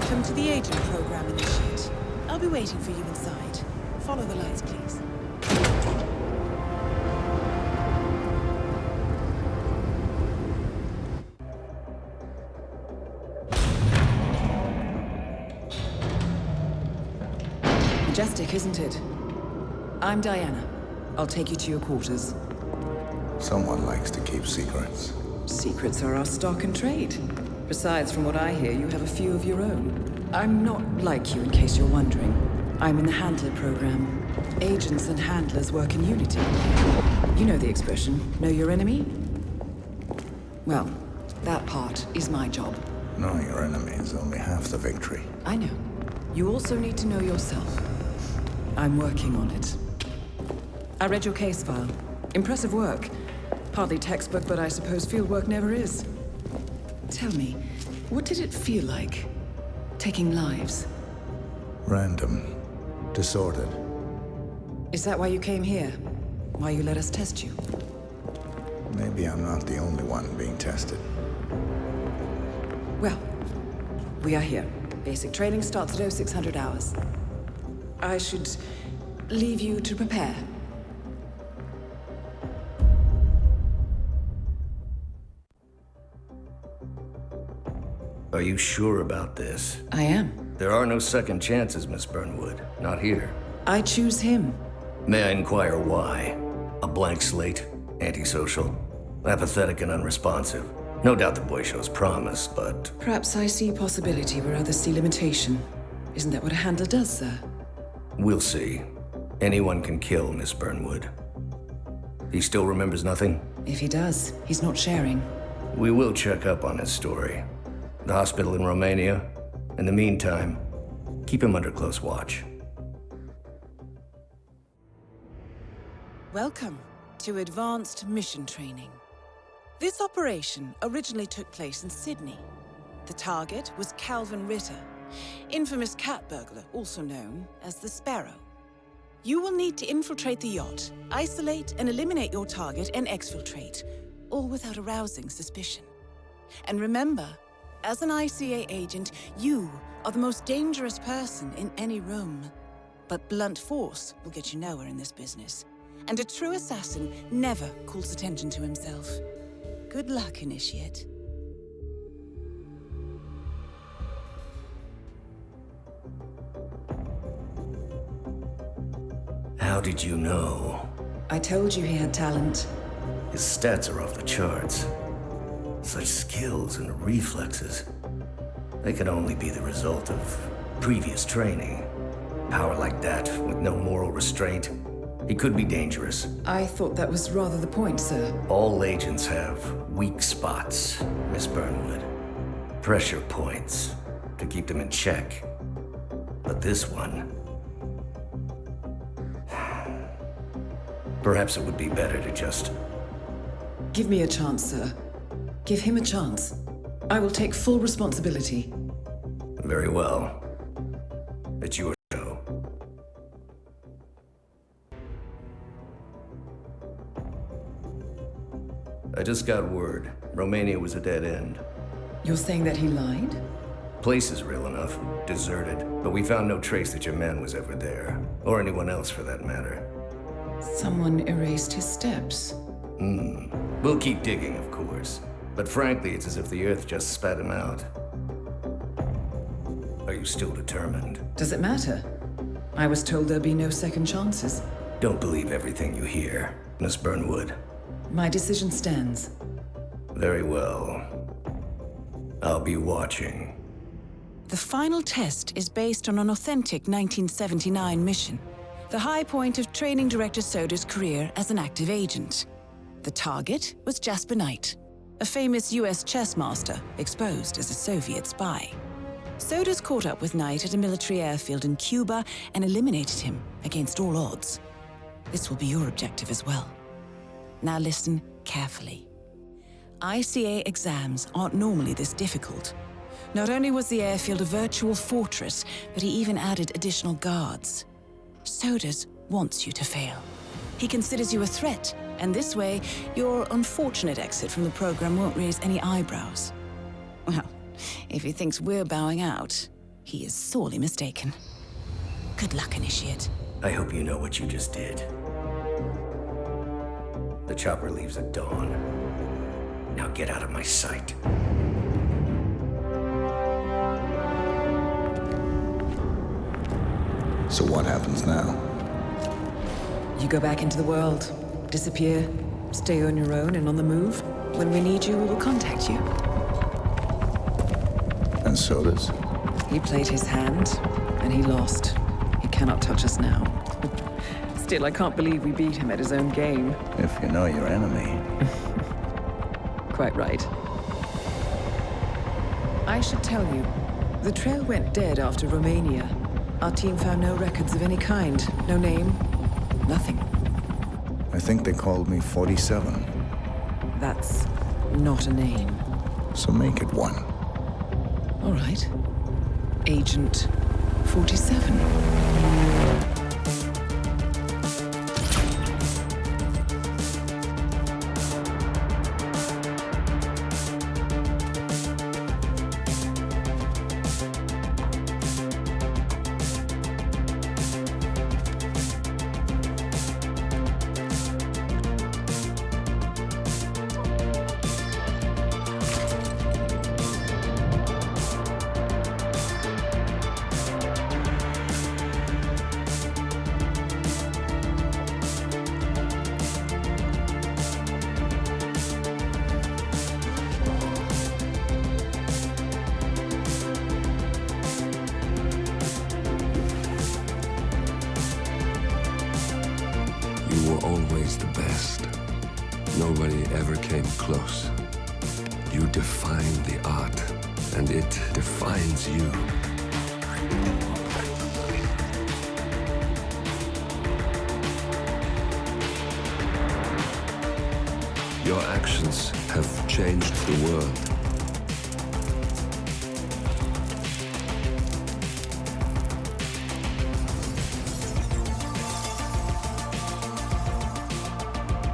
Welcome to the Agent Program, Initiate. I'll be waiting for you inside. Follow the lights, please. Majestic, isn't it? I'm Diana. I'll take you to your quarters. Someone likes to keep secrets. Secrets are our stock and trade. Besides, from what I hear, you have a few of your own. I'm not like you, in case you're wondering. I'm in the Handler program. Agents and handlers work in unity. You know the expression, know your enemy? Well, that part is my job. Knowing your enemy is only half the victory. I know. You also need to know yourself. I'm working on it. I read your case file. Impressive work. Hardly textbook, but I suppose fieldwork never is. Tell me, what did it feel like, taking lives? Random. Disordered. Is that why you came here? Why you let us test you? Maybe I'm not the only one being tested. Well, we are here. Basic training starts at 0600 hours. I should leave you to prepare. Are you sure about this? I am. There are no second chances, Miss Burnwood. Not here. I choose him. May I inquire why? A blank slate? Antisocial? Apathetic and unresponsive? No doubt the boy shows promise, but... Perhaps I see possibility where others see limitation. Isn't that what a handler does, sir? We'll see. Anyone can kill Miss Burnwood. He still remembers nothing? If he does, he's not sharing. We will check up on his story. The hospital in Romania. In the meantime, keep him under close watch. Welcome to Advanced Mission Training. This operation originally took place in Sydney. The target was Calvin Ritter, infamous cat burglar, also known as the Sparrow. You will need to infiltrate the yacht, isolate and eliminate your target, and exfiltrate, all without arousing suspicion. And remember, as an ICA agent, you are the most dangerous person in any room. But blunt force will get you nowhere in this business. And a true assassin never calls attention to himself. Good luck, Initiate. How did you know? I told you he had talent. His stats are off the charts. Such skills and reflexes. They can only be the result of previous training. Power like that, with no moral restraint, he could be dangerous. I thought that was rather the point, sir. All agents have weak spots, Miss Burnwood. Pressure points to keep them in check. But this one... Perhaps it would be better to just... Give me a chance, sir. Give him a chance. I will take full responsibility. Very well. It's your show. I just got word. Romania was a dead end. You're saying that he lied? Place is real enough. Deserted. But we found no trace that your man was ever there. Or anyone else, for that matter. Someone erased his steps. We'll keep digging, of course. But frankly, it's as if the Earth just spat him out. Are you still determined? Does it matter? I was told there'd be no second chances. Don't believe everything you hear, Miss Burnwood. My decision stands. Very well. I'll be watching. The final test is based on an authentic 1979 mission. The high point of Training Director Soda's career as an active agent. The target was Jasper Knight, a famous US chess master exposed as a Soviet spy. Soda's caught up with Knight at a military airfield in Cuba and eliminated him against all odds. This will be your objective as well. Now listen carefully. ICA exams aren't normally this difficult. Not only was the airfield a virtual fortress, but he even added additional guards. Sodas wants you to fail. He considers you a threat, and this way, your unfortunate exit from the program won't raise any eyebrows. Well, if he thinks we're bowing out, He is sorely mistaken. Good luck, Initiate. I hope you know what you just did. The chopper leaves at dawn. Now get out of my sight. So what happens now? You go back into the world, disappear, stay on your own and on the move. When we need you, we will contact you. And so does? He played his hand, and he lost. He cannot touch us now. Still, I can't believe we beat him at his own game. If you know your enemy. Quite right. I should tell you, the trail went dead after Romania. Our team found no records of any kind. No name, nothing. I think they called me 47. That's not a name. So make it one. All right. Agent 47. You were always the best. Nobody ever came close. You define the art, and it defines you. Your actions have changed the world.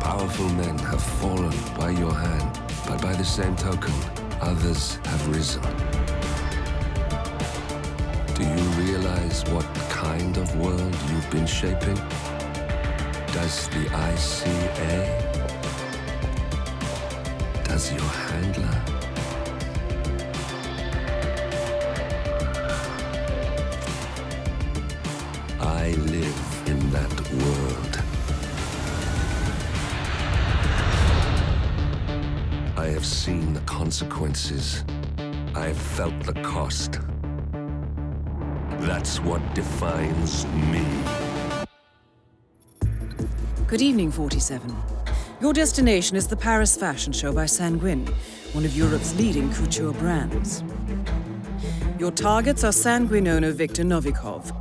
Powerful men have fallen by your hand, but by the same token, others have risen. Do you realize what kind of world you've been shaping? Does the ICA? Does your handler? I live in that world. I have seen the consequences. I have felt the cost. That's what defines me. Good evening, 47. Your destination is the Paris Fashion Show by Sanguine, one of Europe's leading couture brands. Your targets are Sanguine owner Viktor Novikov,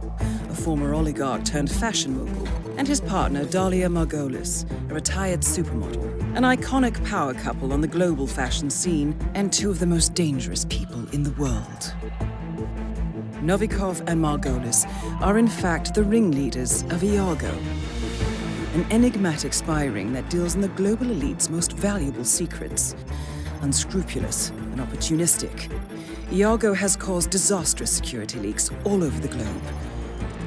a former oligarch turned fashion mogul, and his partner Dalia Margolis, a retired supermodel, an iconic power couple on the global fashion scene, and two of the most dangerous people in the world. Novikov and Margolis are in fact the ringleaders of Iago, an enigmatic spy ring that deals in the global elite's most valuable secrets. Unscrupulous and opportunistic, Iago has caused disastrous security leaks all over the globe.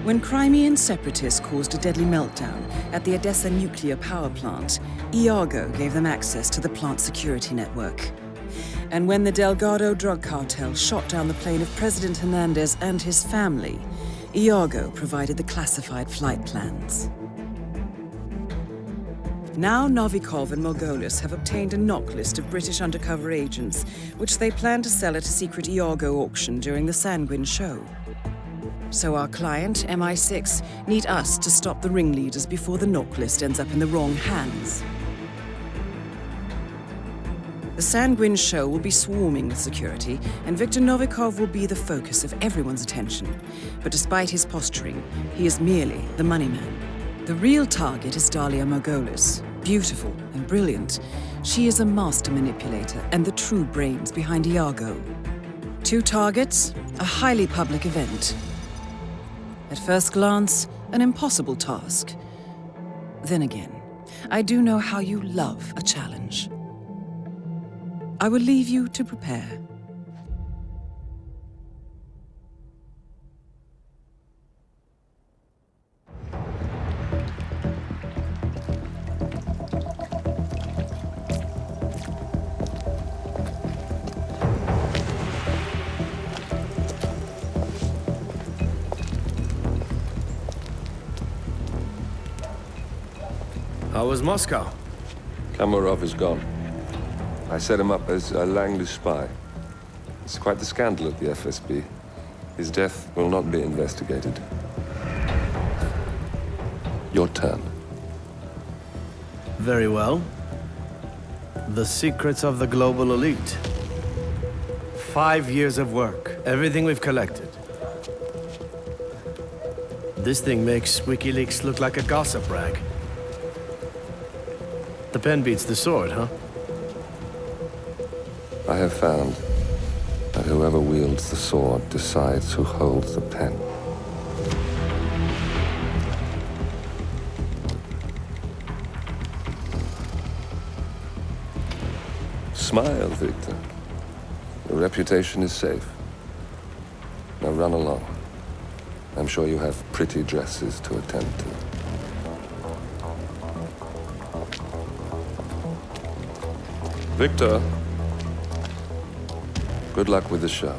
When Crimean separatists caused a deadly meltdown at the Odessa nuclear power plant, Iago gave them access to the plant's security network. And when the Delgado drug cartel shot down the plane of President Hernandez and his family, Iago provided the classified flight plans. Now Novikov and Margolis have obtained a knock list of British undercover agents, which they plan to sell at a secret Iago auction during the Sanguine show. So our client, MI6, need us to stop the ringleaders before the knock list ends up in the wrong hands. The Sanguine show will be swarming with security, and Viktor Novikov will be the focus of everyone's attention. But despite his posturing, he is merely the money man. The real target is Dalia Margolis. Beautiful and brilliant, she is a master manipulator and the true brains behind Iago. Two targets, a highly public event. At first glance, an impossible task. Then again, I do know how you love a challenge. I will leave you to prepare. How was Moscow? Kamarov is gone. I set him up as a Langley spy. It's quite the scandal at the FSB. His death will not be investigated. Your turn. Very well. The secrets of the global elite. 5 years of work, everything we've collected. This thing makes WikiLeaks look like a gossip rag. The pen beats the sword, huh? I have found that whoever wields the sword decides who holds the pen. Smile, Victor. Your reputation is safe. Now run along. I'm sure you have pretty dresses to attend to. Victor, good luck with the show.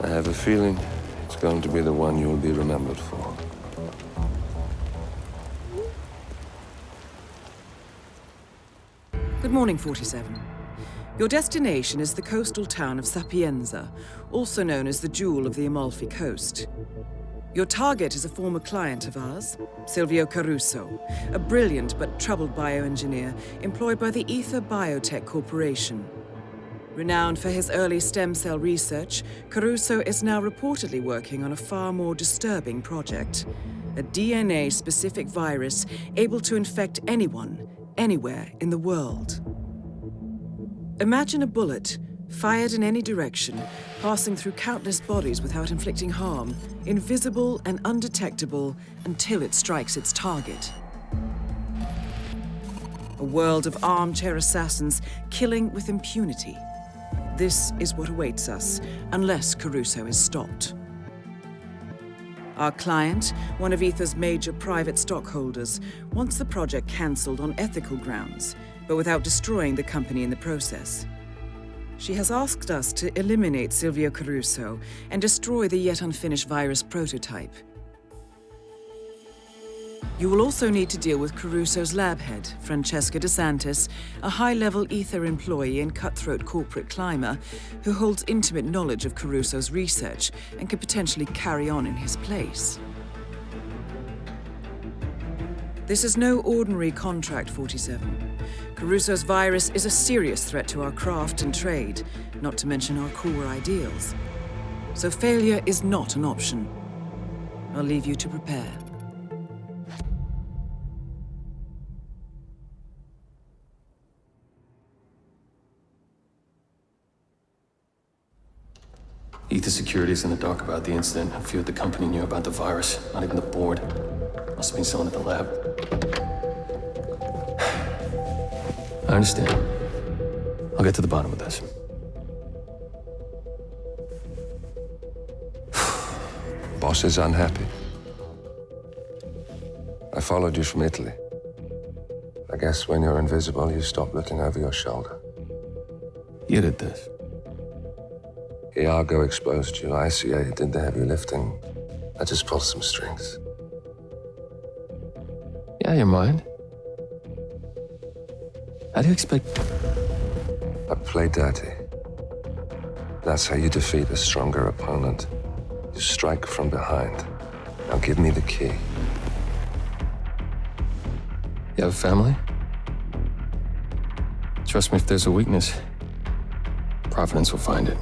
I have a feeling it's going to be the one you'll be remembered for. Good morning, 47. Your destination is the coastal town of Sapienza, also known as the Jewel of the Amalfi Coast. Your target is a former client of ours, Silvio Caruso, a brilliant but troubled bioengineer employed by the Ether Biotech Corporation. Renowned for his early stem cell research, Caruso is now reportedly working on a far more disturbing project, a DNA-specific virus able to infect anyone, anywhere in the world. Imagine a bullet, fired in any direction, passing through countless bodies without inflicting harm, invisible and undetectable until it strikes its target. A world of armchair assassins killing with impunity. This is what awaits us, unless Caruso is stopped. Our client, one of Ether's major private stockholders, wants the project cancelled on ethical grounds, but without destroying the company in the process. She has asked us to eliminate Silvio Caruso and destroy the yet unfinished virus prototype. You will also need to deal with Caruso's lab head, Francesca DeSantis, a high-level Ether employee and cutthroat corporate climber who holds intimate knowledge of Caruso's research and could potentially carry on in his place. This is no ordinary contract, 47. Caruso's virus is a serious threat to our craft and trade, not to mention our core ideals. So failure is not an option. I'll leave you to prepare. Ether Security's in the dark about the incident. A few at the company knew about the virus, not even the board. Must have been someone at the lab. I understand. I'll get to the bottom of this. Boss is unhappy. I followed you from Italy. I guess when you're invisible, you stop looking over your shoulder. You did this. Iago exposed you. ICA did the heavy lifting. I just pulled some strings. Yeah, you're mine. How do you expect... I play dirty. That's how you defeat a stronger opponent. You strike from behind. Now give me the key. You have a family? Trust me, if there's a weakness, Providence will find it.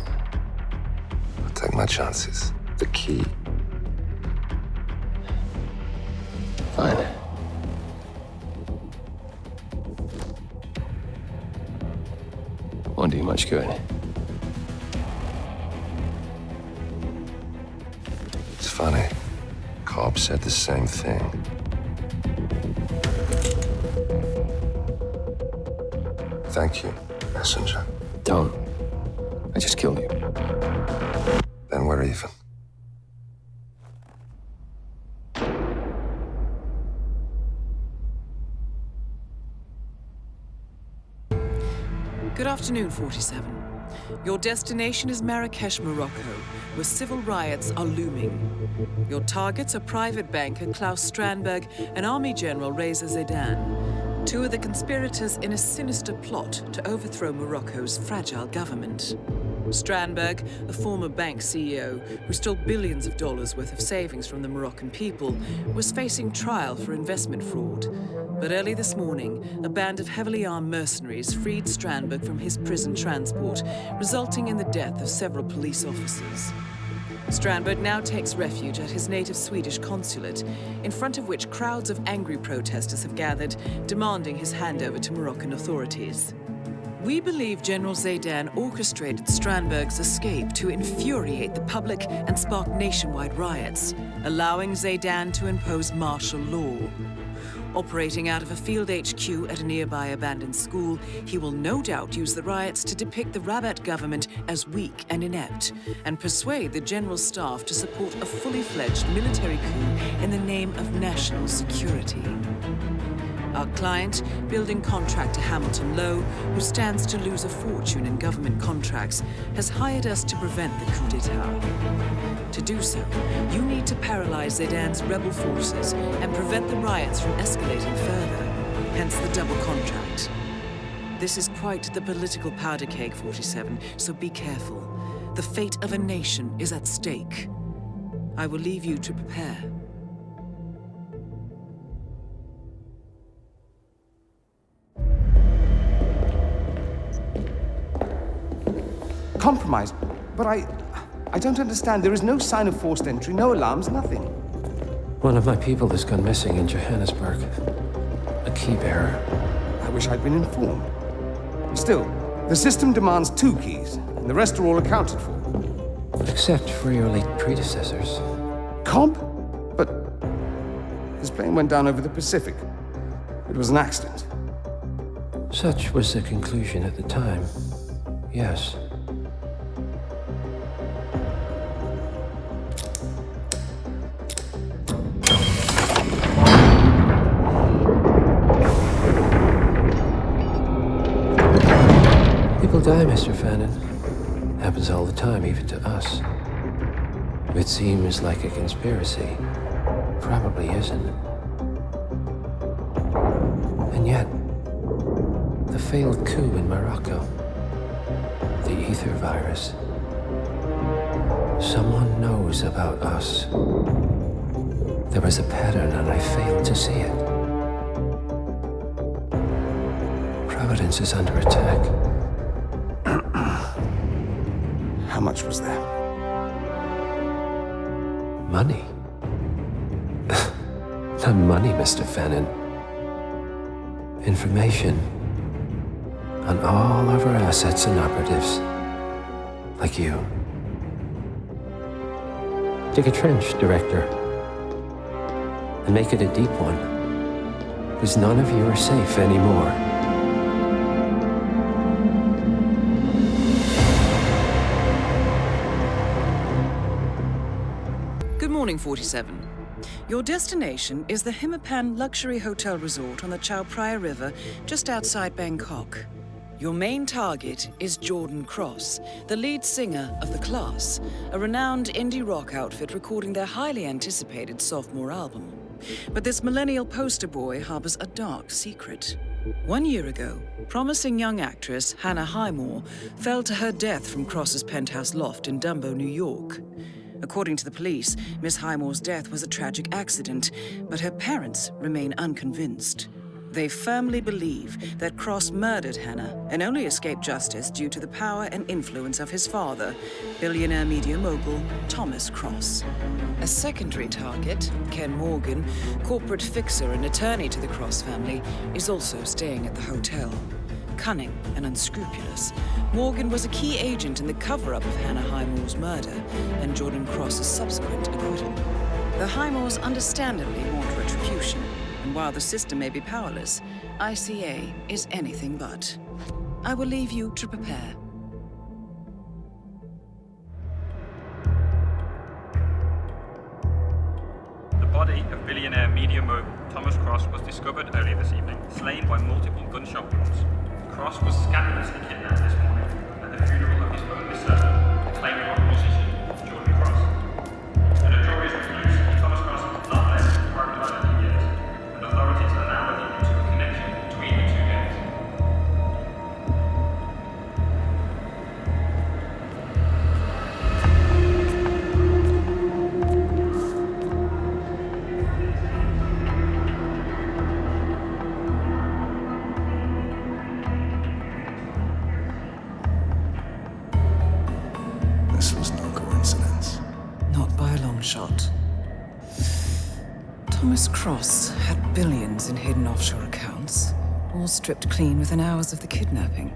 I'll take my chances. The key. Fine. Won't do you much good. It's funny. Cobb said the same thing. Thank you, messenger. Don't. I just killed you. Then we're even. Good afternoon, 47. Your destination is Marrakesh, Morocco, where civil riots are looming. Your targets are private banker Klaus Strandberg and Army General Reza Zaidan, two of the conspirators in a sinister plot to overthrow Morocco's fragile government. Strandberg, a former bank CEO who stole billions of dollars worth of savings from the Moroccan people, was facing trial for investment fraud. But early this morning, a band of heavily armed mercenaries freed Strandberg from his prison transport, resulting in the death of several police officers. Strandberg now takes refuge at his native Swedish consulate, in front of which crowds of angry protesters have gathered, demanding his handover to Moroccan authorities. We believe General Zaidan orchestrated Strandberg's escape to infuriate the public and spark nationwide riots, allowing Zaidan to impose martial law. Operating out of a field HQ at a nearby abandoned school, he will no doubt use the riots to depict the Rabat government as weak and inept, and persuade the general staff to support a fully fledged military coup in the name of national security. Our client, building contractor Hamilton Lowe, who stands to lose a fortune in government contracts, has hired us to prevent the coup d'etat. To do so, you need to paralyze Zaidan's rebel forces and prevent the riots from escalating further, hence the double contract. This is quite the political powder keg, 47, so be careful. The fate of a nation is at stake. I will leave you to prepare. Compromised, but I don't understand. There is no sign of forced entry, no alarms, nothing. One of my people has gone missing in Johannesburg. A key bearer. I wish I'd been informed. Still, the system demands 2 keys, and the rest are all accounted for. Except for your late predecessors. Comp? But his plane went down over the Pacific. It was an accident. Such was the conclusion at the time. Yes. People die, Mr. Fannin. Happens all the time, even to us. It seems like a conspiracy. Probably isn't. And yet, the failed coup in Morocco, the ether virus. Someone knows about us. There was a pattern and I failed to see it. Providence is under attack. How much was there? Money? Not money, Mr. Fannin. Information on all of our assets and operatives. Like you. Dig a trench, Director. And make it a deep one. Because none of you are safe anymore. Good morning, 47. Your destination is the Hitman Luxury Hotel Resort on the Chao Phraya River, just outside Bangkok. Your main target is Jordan Cross, the lead singer of The Class, a renowned indie rock outfit recording their highly anticipated sophomore album. But this millennial poster boy harbors a dark secret. 1 year ago, promising young actress Hannah Highmore fell to her death from Cross's penthouse loft in Dumbo, New York. According to the police, Miss Highmore's death was a tragic accident, but her parents remain unconvinced. They firmly believe that Cross murdered Hannah and only escaped justice due to the power and influence of his father, billionaire media mogul Thomas Cross. A secondary target, Ken Morgan, corporate fixer and attorney to the Cross family, is also staying at the hotel. Cunning and unscrupulous, Morgan was a key agent in the cover-up of Hannah Highmore's murder and Jordan Cross's subsequent acquittal. The Highmores understandably want retribution, and while the system may be powerless, ICA is anything but. I will leave you to prepare. The body of billionaire media mogul Thomas Cross was discovered earlier this evening, slain by multiple gunshot wounds. Cross was scandalously kidnapped this morning at the funeral of his shot. Thomas Cross had billions in hidden offshore accounts, all stripped clean within hours of the kidnapping.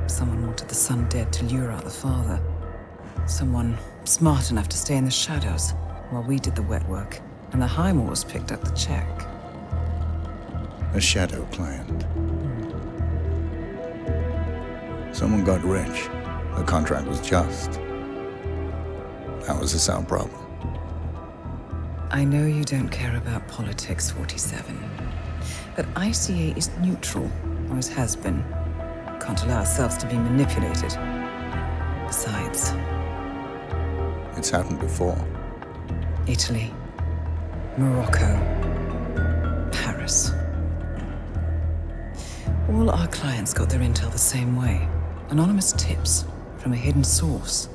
Someone wanted the son dead to lure out the father. Someone smart enough to stay in the shadows while we did the wet work, and the Highmoors picked up the check. A shadow client. Someone got rich. The contract was just. That was a sound problem. I know you don't care about politics, 47. But ICA is neutral, always has been. Can't allow ourselves to be manipulated. Besides... It's happened before. Italy, Morocco, Paris. All our clients got their intel the same way. Anonymous tips from a hidden source.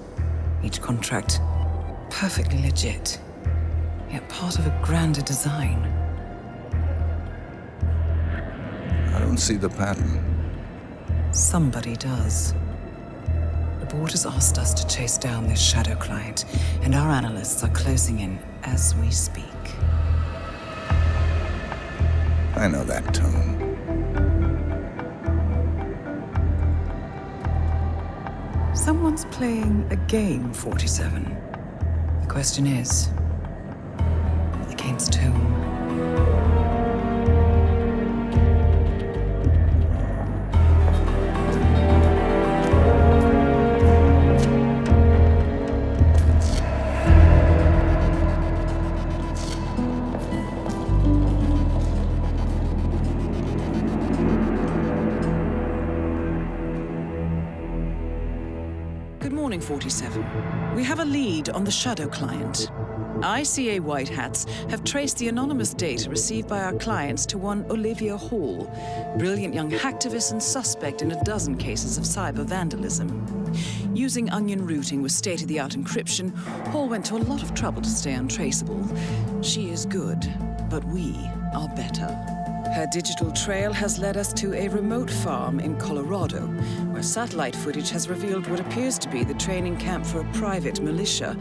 Each contract perfectly legit, yet part of a grander design. I don't see the pattern. Somebody does. The board has asked us to chase down this shadow client, and our analysts are closing in as we speak. I know that tone. Someone's playing a game, 47. The question is, against whom? Good morning, 47. We have a lead on the shadow client. ICA White Hats have traced the anonymous data received by our clients to one Olivia Hall, brilliant young hacktivist and suspect in a dozen cases of cyber vandalism. Using onion routing with state-of-the-art encryption, Hall went to a lot of trouble to stay untraceable. She is good, but we are better. Her digital trail has led us to a remote farm in Colorado, where satellite footage has revealed what appears to be the training camp for a private militia,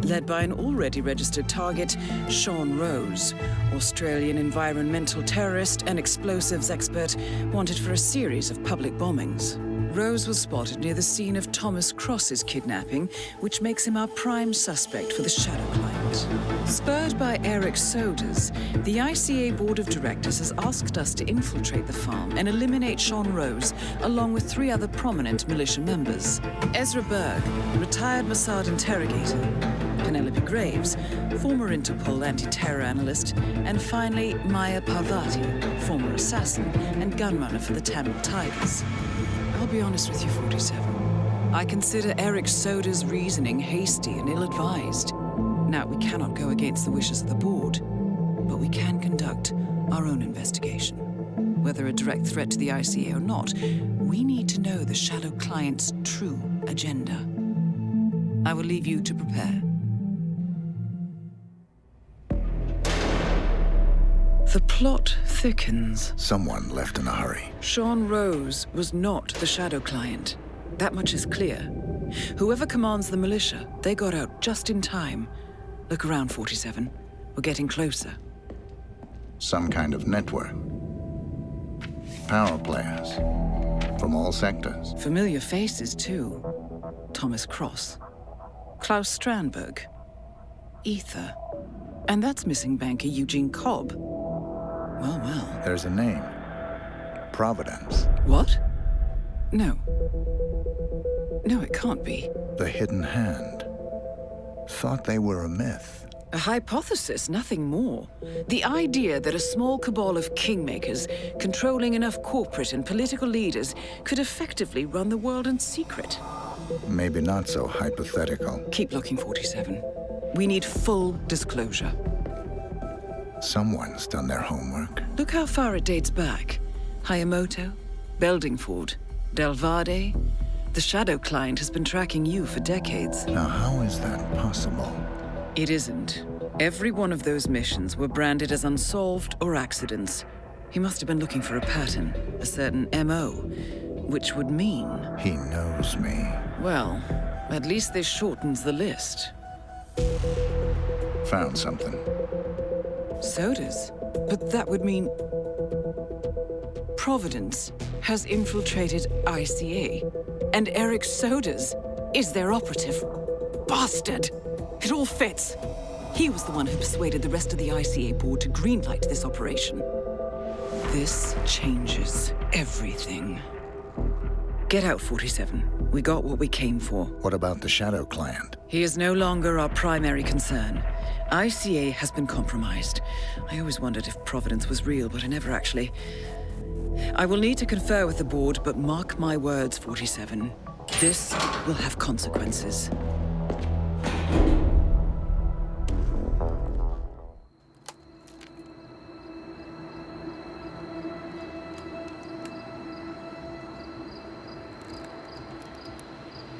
led by an already registered target, Sean Rose, Australian environmental terrorist and explosives expert wanted for a series of public bombings. Rose was spotted near the scene of Thomas Cross's kidnapping, which makes him our prime suspect for the shadow client. Spurred by Eric Soders, the ICA Board of Directors has asked us to infiltrate the farm and eliminate Sean Rose, along with 3 other prominent militia members. Ezra Berg, retired Mossad interrogator, Penelope Graves, former Interpol anti-terror analyst, and finally Maya Parvati, former assassin and gunrunner for the Tamil Tigers. I'll be honest with you, 47. I consider Eric Soda's reasoning hasty and ill-advised. Now, we cannot go against the wishes of the board, but we can conduct our own investigation. Whether a direct threat to the ICA or not, we need to know the shadow client's true agenda. I will leave you to prepare. The plot thickens. Someone left in a hurry. Sean Rose was not the shadow client. That much is clear. Whoever commands the militia, they got out just in time. Look around, 47. We're getting closer. Some kind of network. Power players. From all sectors. Familiar faces, too. Thomas Cross. Klaus Strandberg. Ether. And that's missing banker Eugene Cobb. Well, well. There's a name. Providence. What? No. No, it can't be. The Hidden Hand. Thought they were a myth. A hypothesis, nothing more. The idea that a small cabal of kingmakers, controlling enough corporate and political leaders, could effectively run the world in secret. Maybe not so hypothetical. Keep looking, 47. We need full disclosure. Someone's done their homework. Look how far it dates back. Hayamoto, Beldingford, Delvade. The shadow client has been tracking you for decades. Now, how is that possible? It isn't. Every one of those missions were branded as unsolved or accidents. He must have been looking for a pattern, a certain MO, which would mean... He knows me. Well, at least this shortens the list. Found something. Sodas? But that would mean... Providence has infiltrated ICA, and Eric Sodas is their operative. Bastard! It all fits. He was the one who persuaded the rest of the ICA board to greenlight this operation. This changes everything. Get out, 47. We got what we came for. What about the Shadow Clan? He is no longer our primary concern. ICA has been compromised. I always wondered if Providence was real, but I never actually... I will need to confer with the board, but mark my words, 47. This will have consequences.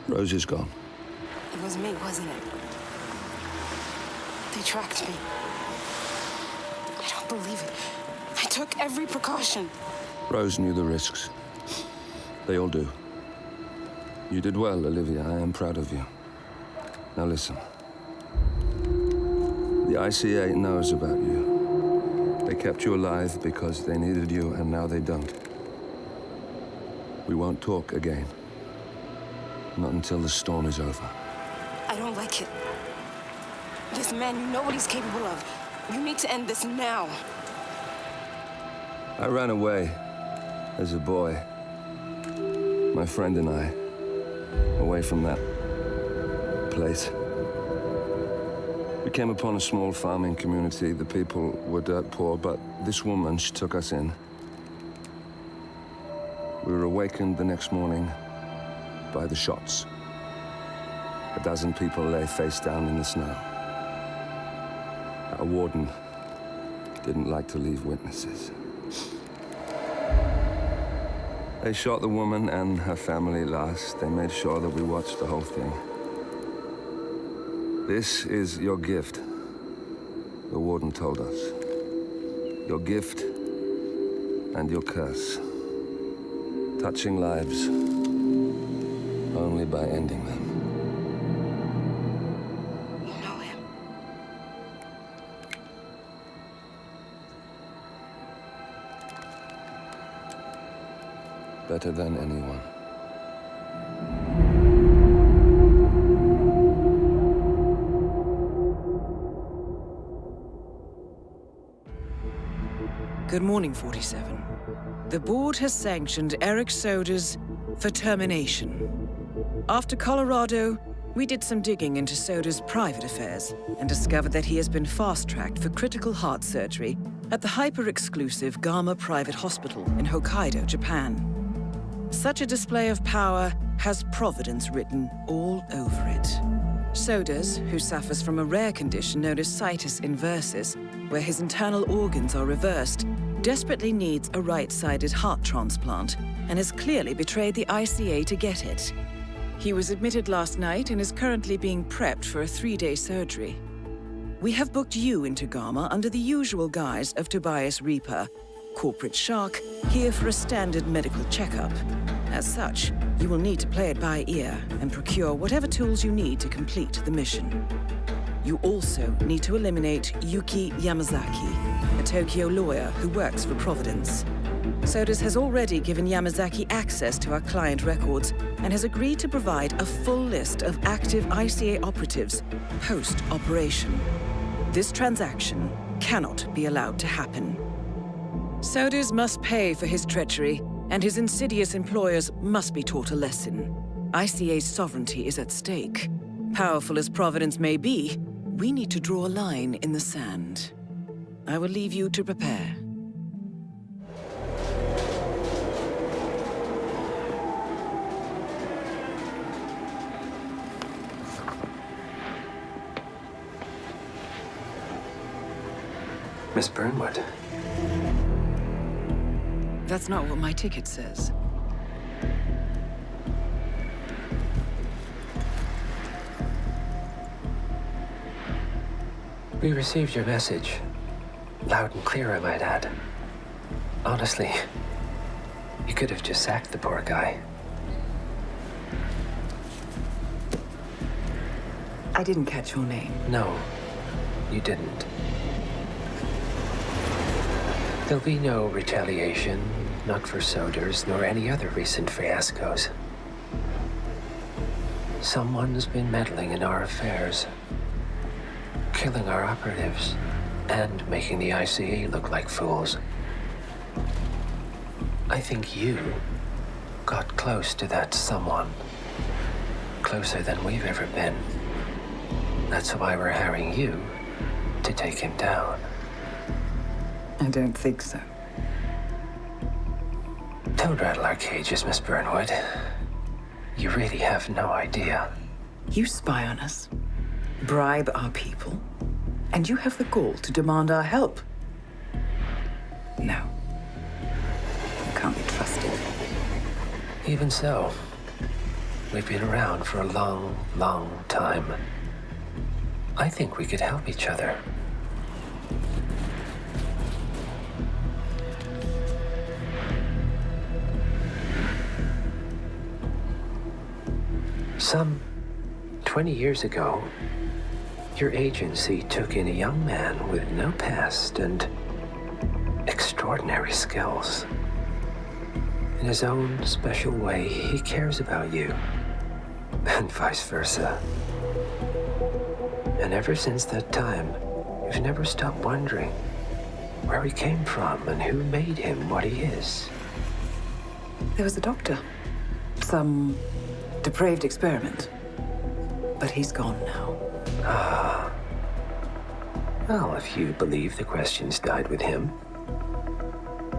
Rose is gone. It was me, wasn't it? They tracked me. I don't believe it. I took every precaution. Rose knew the risks. They all do. You did well, Olivia. I am proud of you. Now listen. The ICA knows about you. They kept you alive because they needed you, and now they don't. We won't talk again. Not until the storm is over. I don't like it. This man, you know what he's capable of. You need to end this now. I ran away as a boy. My friend and I. Away from that place. We came upon a small farming community. The people were dirt poor, but this woman, she took us in. We were awakened the next morning by the shots. A dozen people lay face down in the snow. Our warden didn't like to leave witnesses. They shot the woman and her family last. They made sure that we watched the whole thing. This is your gift, the warden told us. Your gift and your curse. Touching lives only by ending them. You know him. Better than anyone. Good morning, 47. The board has sanctioned Eric Sodas for termination. After Colorado, we did some digging into Soda's private affairs and discovered that he has been fast-tracked for critical heart surgery at the hyper-exclusive Gama Private Hospital in Hokkaido, Japan. Such a display of power has Providence written all over it. Sodas, who suffers from a rare condition known as situs inversus, where his internal organs are reversed, desperately needs a right-sided heart transplant and has clearly betrayed the ICA to get it. He was admitted last night and is currently being prepped for a 3-day surgery. We have booked you into Gama under the usual guise of Tobias Reaper, corporate shark, here for a standard medical checkup. As such, you will need to play it by ear and procure whatever tools you need to complete the mission. You also need to eliminate Yuki Yamazaki, a Tokyo lawyer who works for Providence. Sodas has already given Yamazaki access to our client records and has agreed to provide a full list of active ICA operatives post-operation. This transaction cannot be allowed to happen. Sodas must pay for his treachery, and his insidious employers must be taught a lesson. ICA's sovereignty is at stake. Powerful as Providence may be, we need to draw a line in the sand. I will leave you to prepare. Miss Burnwood. That's not what my ticket says. We received your message. Loud and clear, I might add. Honestly, you could have just sacked the poor guy. I didn't catch your name. No, you didn't. There'll be no retaliation, not for Soders, nor any other recent fiascos. Someone's been meddling in our affairs, killing our operatives, and making the ICA look like fools. I think you got close to that someone. Closer than we've ever been. That's why we're hiring you to take him down. I don't think so. Don't rattle our cages, Miss Burnwood. You really have no idea. You spy on us, bribe our people, and you have the gall to demand our help. No. You can't be trusted. Even so, we've been around for a long, long time. I think we could help each other. Some 20 years ago, your agency took in a young man with no past and extraordinary skills. In his own special way, he cares about you, and vice versa. And ever since that time, you've never stopped wondering where he came from and who made him what he is. There was a doctor. Some depraved experiment. But he's gone now. Ah. Well, if you believe the questions died with him,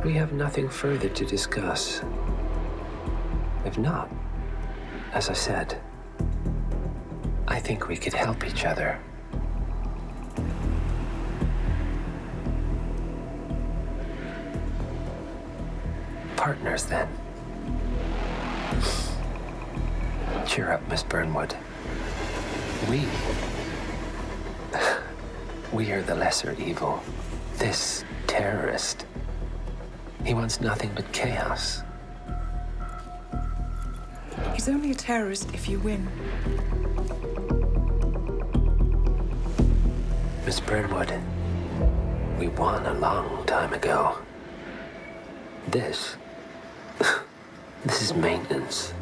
we have nothing further to discuss. If not, as I said, I think we could help each other. Partners, then. Cheer up, Miss Burnwood. We are the lesser evil. This terrorist, he wants nothing but chaos. He's only a terrorist if you win. Miss Burnwood, we won a long time ago. This is maintenance.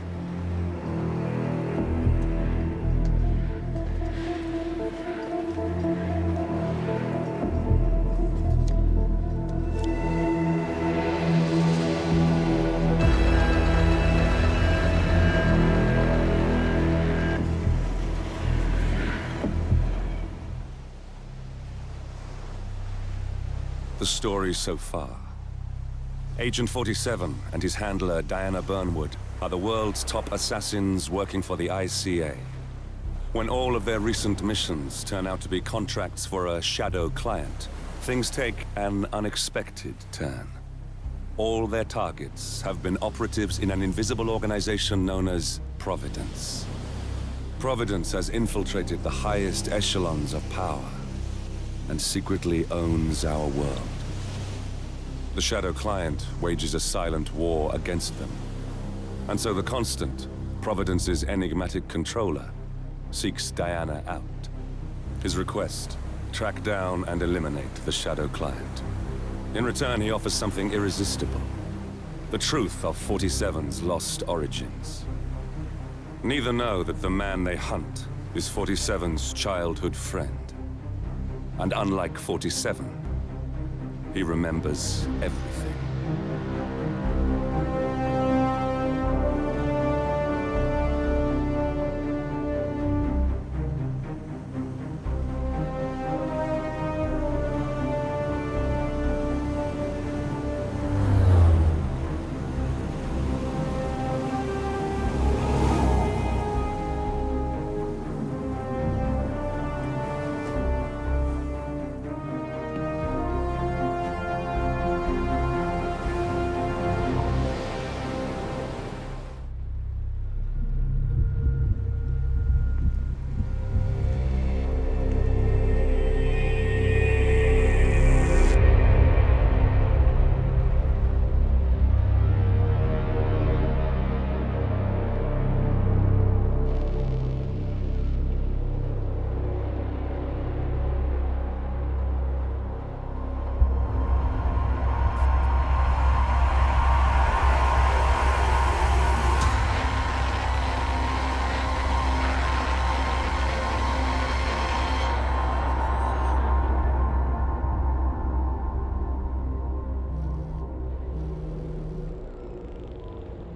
The story so far. Agent 47 and his handler Diana Burnwood are the world's top assassins working for the ICA. When all of their recent missions turn out to be contracts for a shadow client, things take an unexpected turn. All their targets have been operatives in an invisible organization known as Providence. Providence has infiltrated the highest echelons of power and secretly owns our world. The Shadow Client wages a silent war against them. And so the Constant, Providence's enigmatic controller, seeks Diana out. His request, track down and eliminate the Shadow Client. In return, he offers something irresistible. The truth of 47's lost origins. Neither know that the man they hunt is 47's childhood friend. And unlike 47, he remembers everything.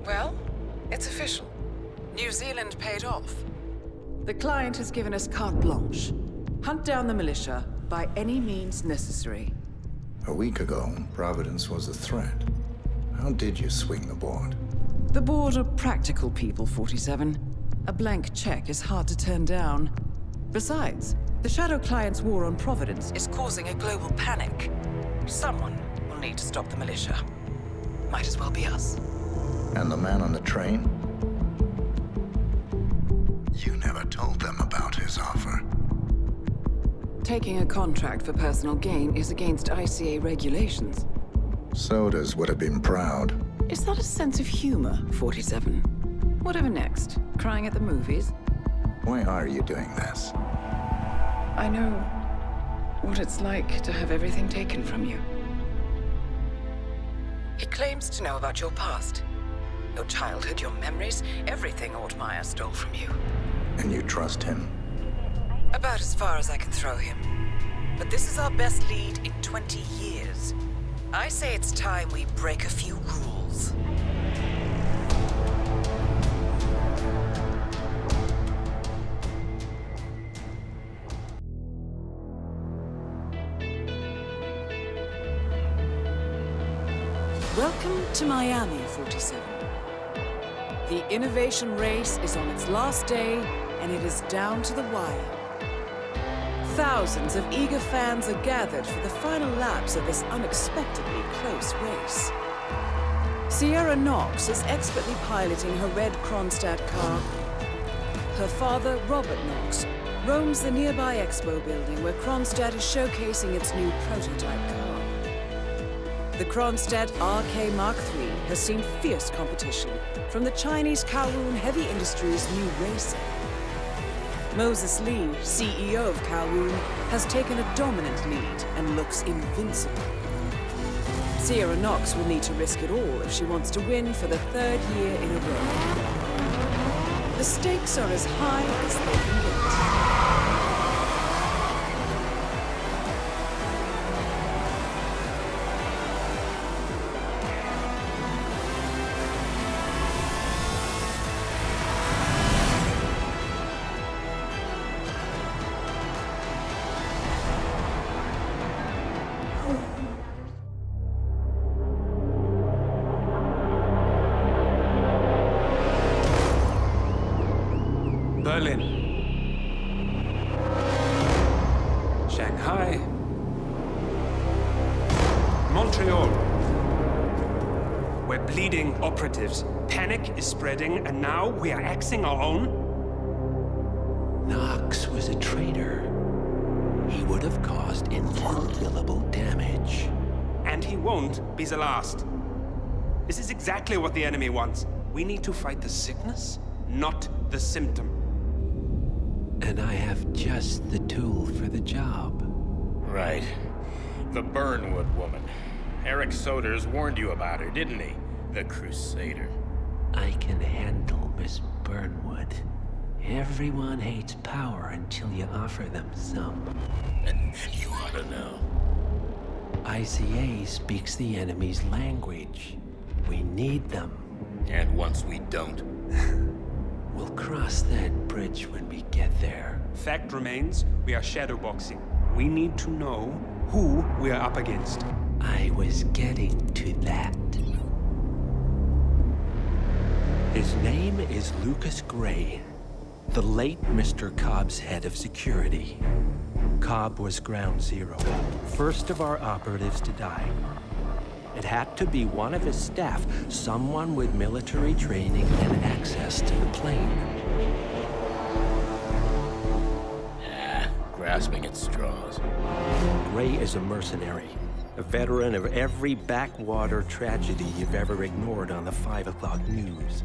Well, it's official. New Zealand paid off. The client has given us carte blanche. Hunt down the militia by any means necessary. A week ago, Providence was a threat. How did you swing the board? The board are practical people, 47. A blank check is hard to turn down. Besides, the Shadow Client's war on Providence is causing a global panic. Someone will need to stop the militia. Might as well be us. And the man on the train? You never told them about his offer. Taking a contract for personal gain is against ICA regulations. Sodas would have been proud. Is that a sense of humor, 47? Whatever next? Crying at the movies? Why are you doing this? I know what it's like to have everything taken from you. He claims to know about your past. Your childhood, your memories, everything Ortmeyer stole from you. And you trust him? About as far as I can throw him. But this is our best lead in 20 years. I say it's time we break a few rules. Welcome to Miami, 47. The innovation race is on its last day, and it is down to the wire. Thousands of eager fans are gathered for the final laps of this unexpectedly close race. Sierra Knox is expertly piloting her red Kronstadt car. Her father, Robert Knox, roams the nearby expo building where Kronstadt is showcasing its new prototype car. The Kronstadt RK Mark III has seen fierce competition from the Chinese Kowloon Heavy Industries' new racer. Moses Lee, CEO of Kowloon, has taken a dominant lead and looks invincible. Sierra Knox will need to risk it all if she wants to win for the third year in a row. The stakes are as high as they can get. Berlin, Shanghai, Montreal. We're bleeding operatives. Panic is spreading, and now we are axing our own? Knox was a traitor. He would have caused incalculable damage. And he won't be the last. This is exactly what the enemy wants. We need to fight the sickness, not the symptom. And I have just the tool for the job. Right. The Burnwood woman. Eric Soders warned you about her, didn't he? The Crusader. I can handle Miss Burnwood. Everyone hates power until you offer them some. And you ought to know. ICA speaks the enemy's language. We need them. And once we don't? We'll cross that bridge when we get there. Fact remains, we are shadowboxing. We need to know who we are up against. I was getting to that. His name is Lucas Gray, the late Mr. Cobb's head of security. Cobb was ground zero, first of our operatives to die. It had to be one of his staff, someone with military training and access to the plane. Grasping at straws. Gray is a mercenary, a veteran of every backwater tragedy you've ever ignored on the 5 o'clock news.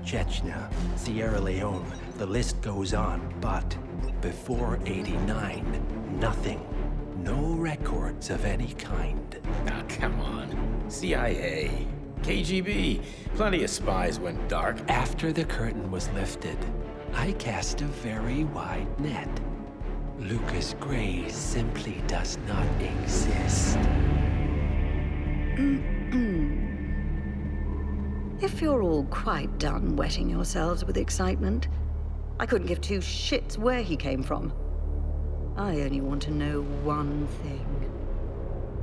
Chechnya, Sierra Leone, the list goes on, but before '89, nothing. No records of any kind. Now, come on. CIA, KGB, plenty of spies went dark. After the curtain was lifted, I cast a very wide net. Lucas Gray simply does not exist. If you're all quite done wetting yourselves with excitement, I couldn't give two shits where he came from. I only want to know one thing.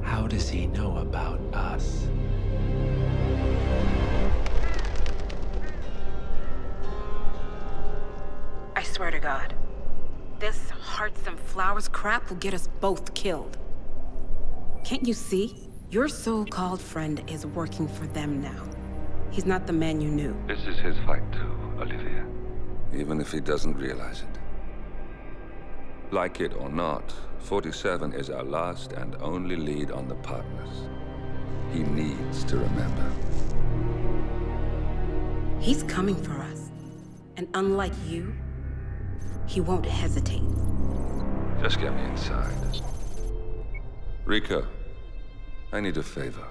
How does he know about us? I swear to God, this hearts and flowers crap will get us both killed. Can't you see? Your so-called friend is working for them now. He's not the man you knew. This is his fight too, Olivia. Even if he doesn't realize it. Like it or not, 47 is our last and only lead on the partners. He needs to remember. He's coming for us. And unlike you, he won't hesitate. Just get me inside. Rico, I need a favor.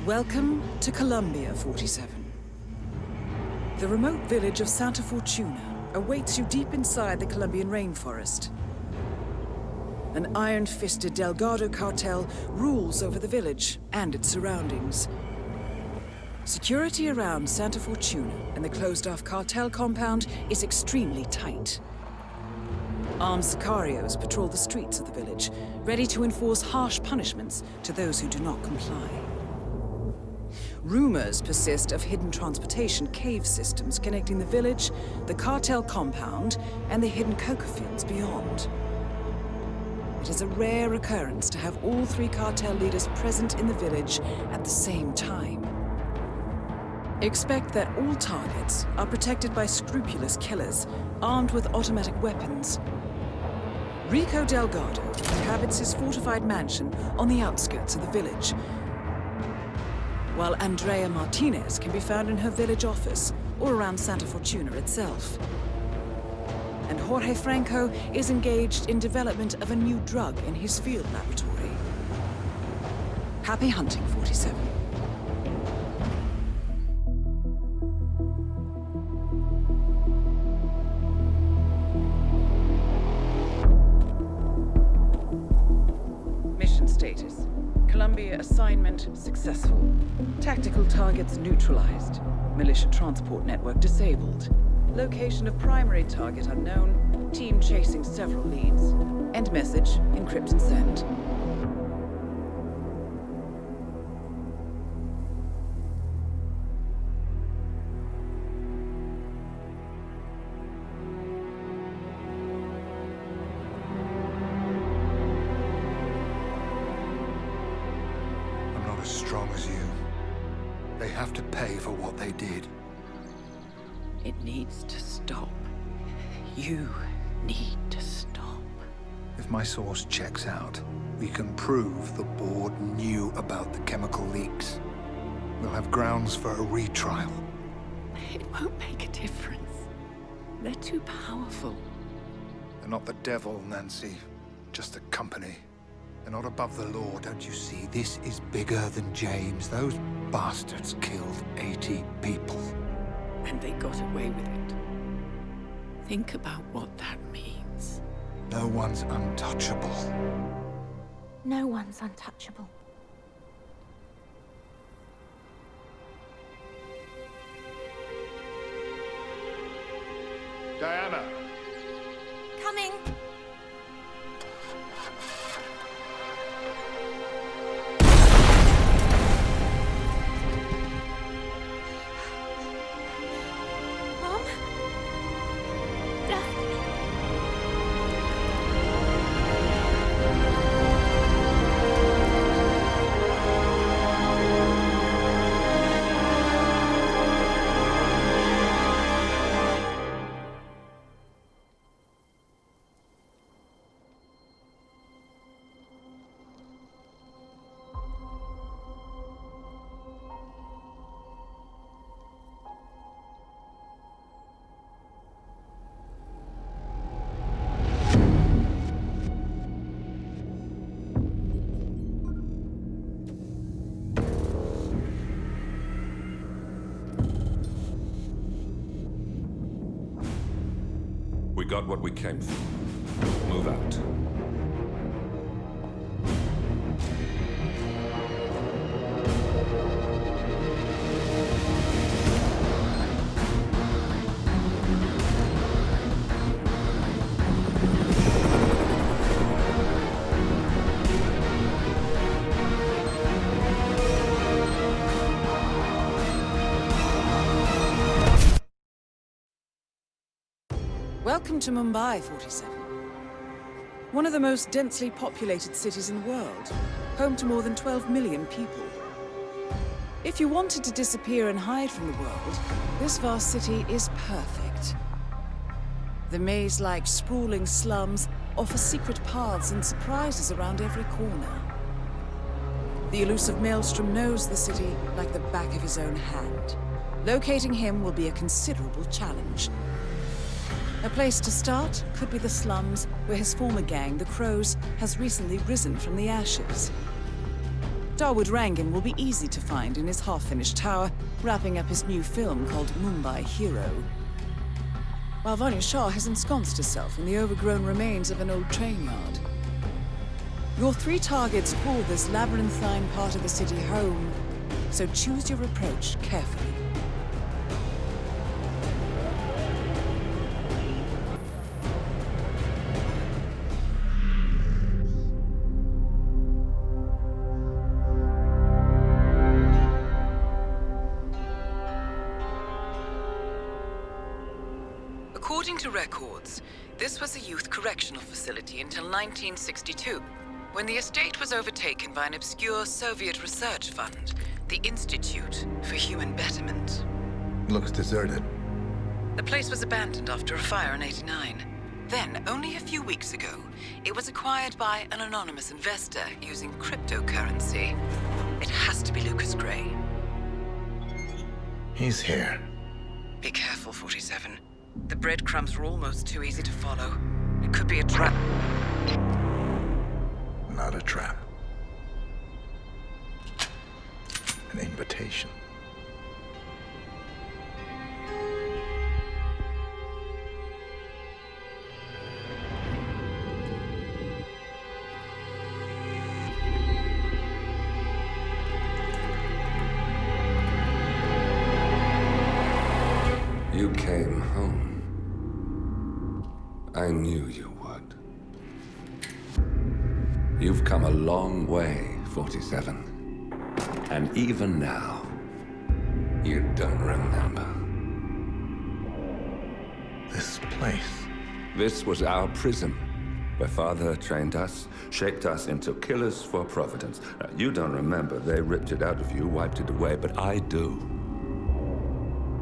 Welcome to Columbia, 47. The remote village of Santa Fortuna awaits you deep inside the Colombian rainforest. An iron-fisted Delgado cartel rules over the village and its surroundings. Security around Santa Fortuna and the closed-off cartel compound is extremely tight. Armed sicarios patrol the streets of the village, ready to enforce harsh punishments to those who do not comply. Rumors persist of hidden transportation cave systems connecting the village, the cartel compound, and the hidden coca fields beyond. It is a rare occurrence to have all three cartel leaders present in the village at the same time. Expect that all targets are protected by scrupulous killers, armed with automatic weapons. Rico Delgado inhabits his fortified mansion on the outskirts of the village, while Andrea Martinez can be found in her village office or around Santa Fortuna itself. And Jorge Franco is engaged in development of a new drug in his field laboratory. Happy hunting, 47. Mission status. Columbia assignment successful. Tactical targets neutralized. Militia transport network disabled. Location of primary target unknown. Team chasing several leads. End message, encrypt and send. As strong as you. They have to pay for what they did. It needs to stop. You need to stop. If my source checks out, we can prove the board knew about the chemical leaks. We'll have grounds for a retrial. It won't make a difference. They're too powerful. They're not the devil, Nancy. Just a company. They're not above the law, don't you see? This is bigger than James. Those bastards killed 80 people. And they got away with it. Think about what that means. No one's untouchable. No one's untouchable. Diana! Coming! We got what we came for. Move out. Welcome to Mumbai, 47. One of the most densely populated cities in the world, home to more than 12 million people. If you wanted to disappear and hide from the world, this vast city is perfect. The maze-like sprawling slums offer secret paths and surprises around every corner. The elusive Maelstrom knows the city like the back of his own hand. Locating him will be a considerable challenge. A place to start could be the slums, where his former gang, the Crows, has recently risen from the ashes. Dawood Rangan will be easy to find in his half-finished tower, wrapping up his new film called Mumbai Hero. While Vanya Shah has ensconced herself in the overgrown remains of an old train yard. Your three targets call this labyrinthine part of the city home, so choose your approach carefully. According to records, this was a youth correctional facility until 1962, when the estate was overtaken by an obscure Soviet research fund, the Institute for Human Betterment. Looks deserted. The place was abandoned after a fire in '89. Then, only a few weeks ago, it was acquired by an anonymous investor using cryptocurrency. It has to be Lucas Gray. He's here. Be careful, 47. The breadcrumbs were almost too easy to follow. It could be a trap. Not a trap. An invitation. You came home. I knew you would. You've come a long way, 47. And even now, you don't remember. This place. This was our prison, where Father trained us, shaped us into killers for Providence. Now, you don't remember. They ripped it out of you, wiped it away, but I do.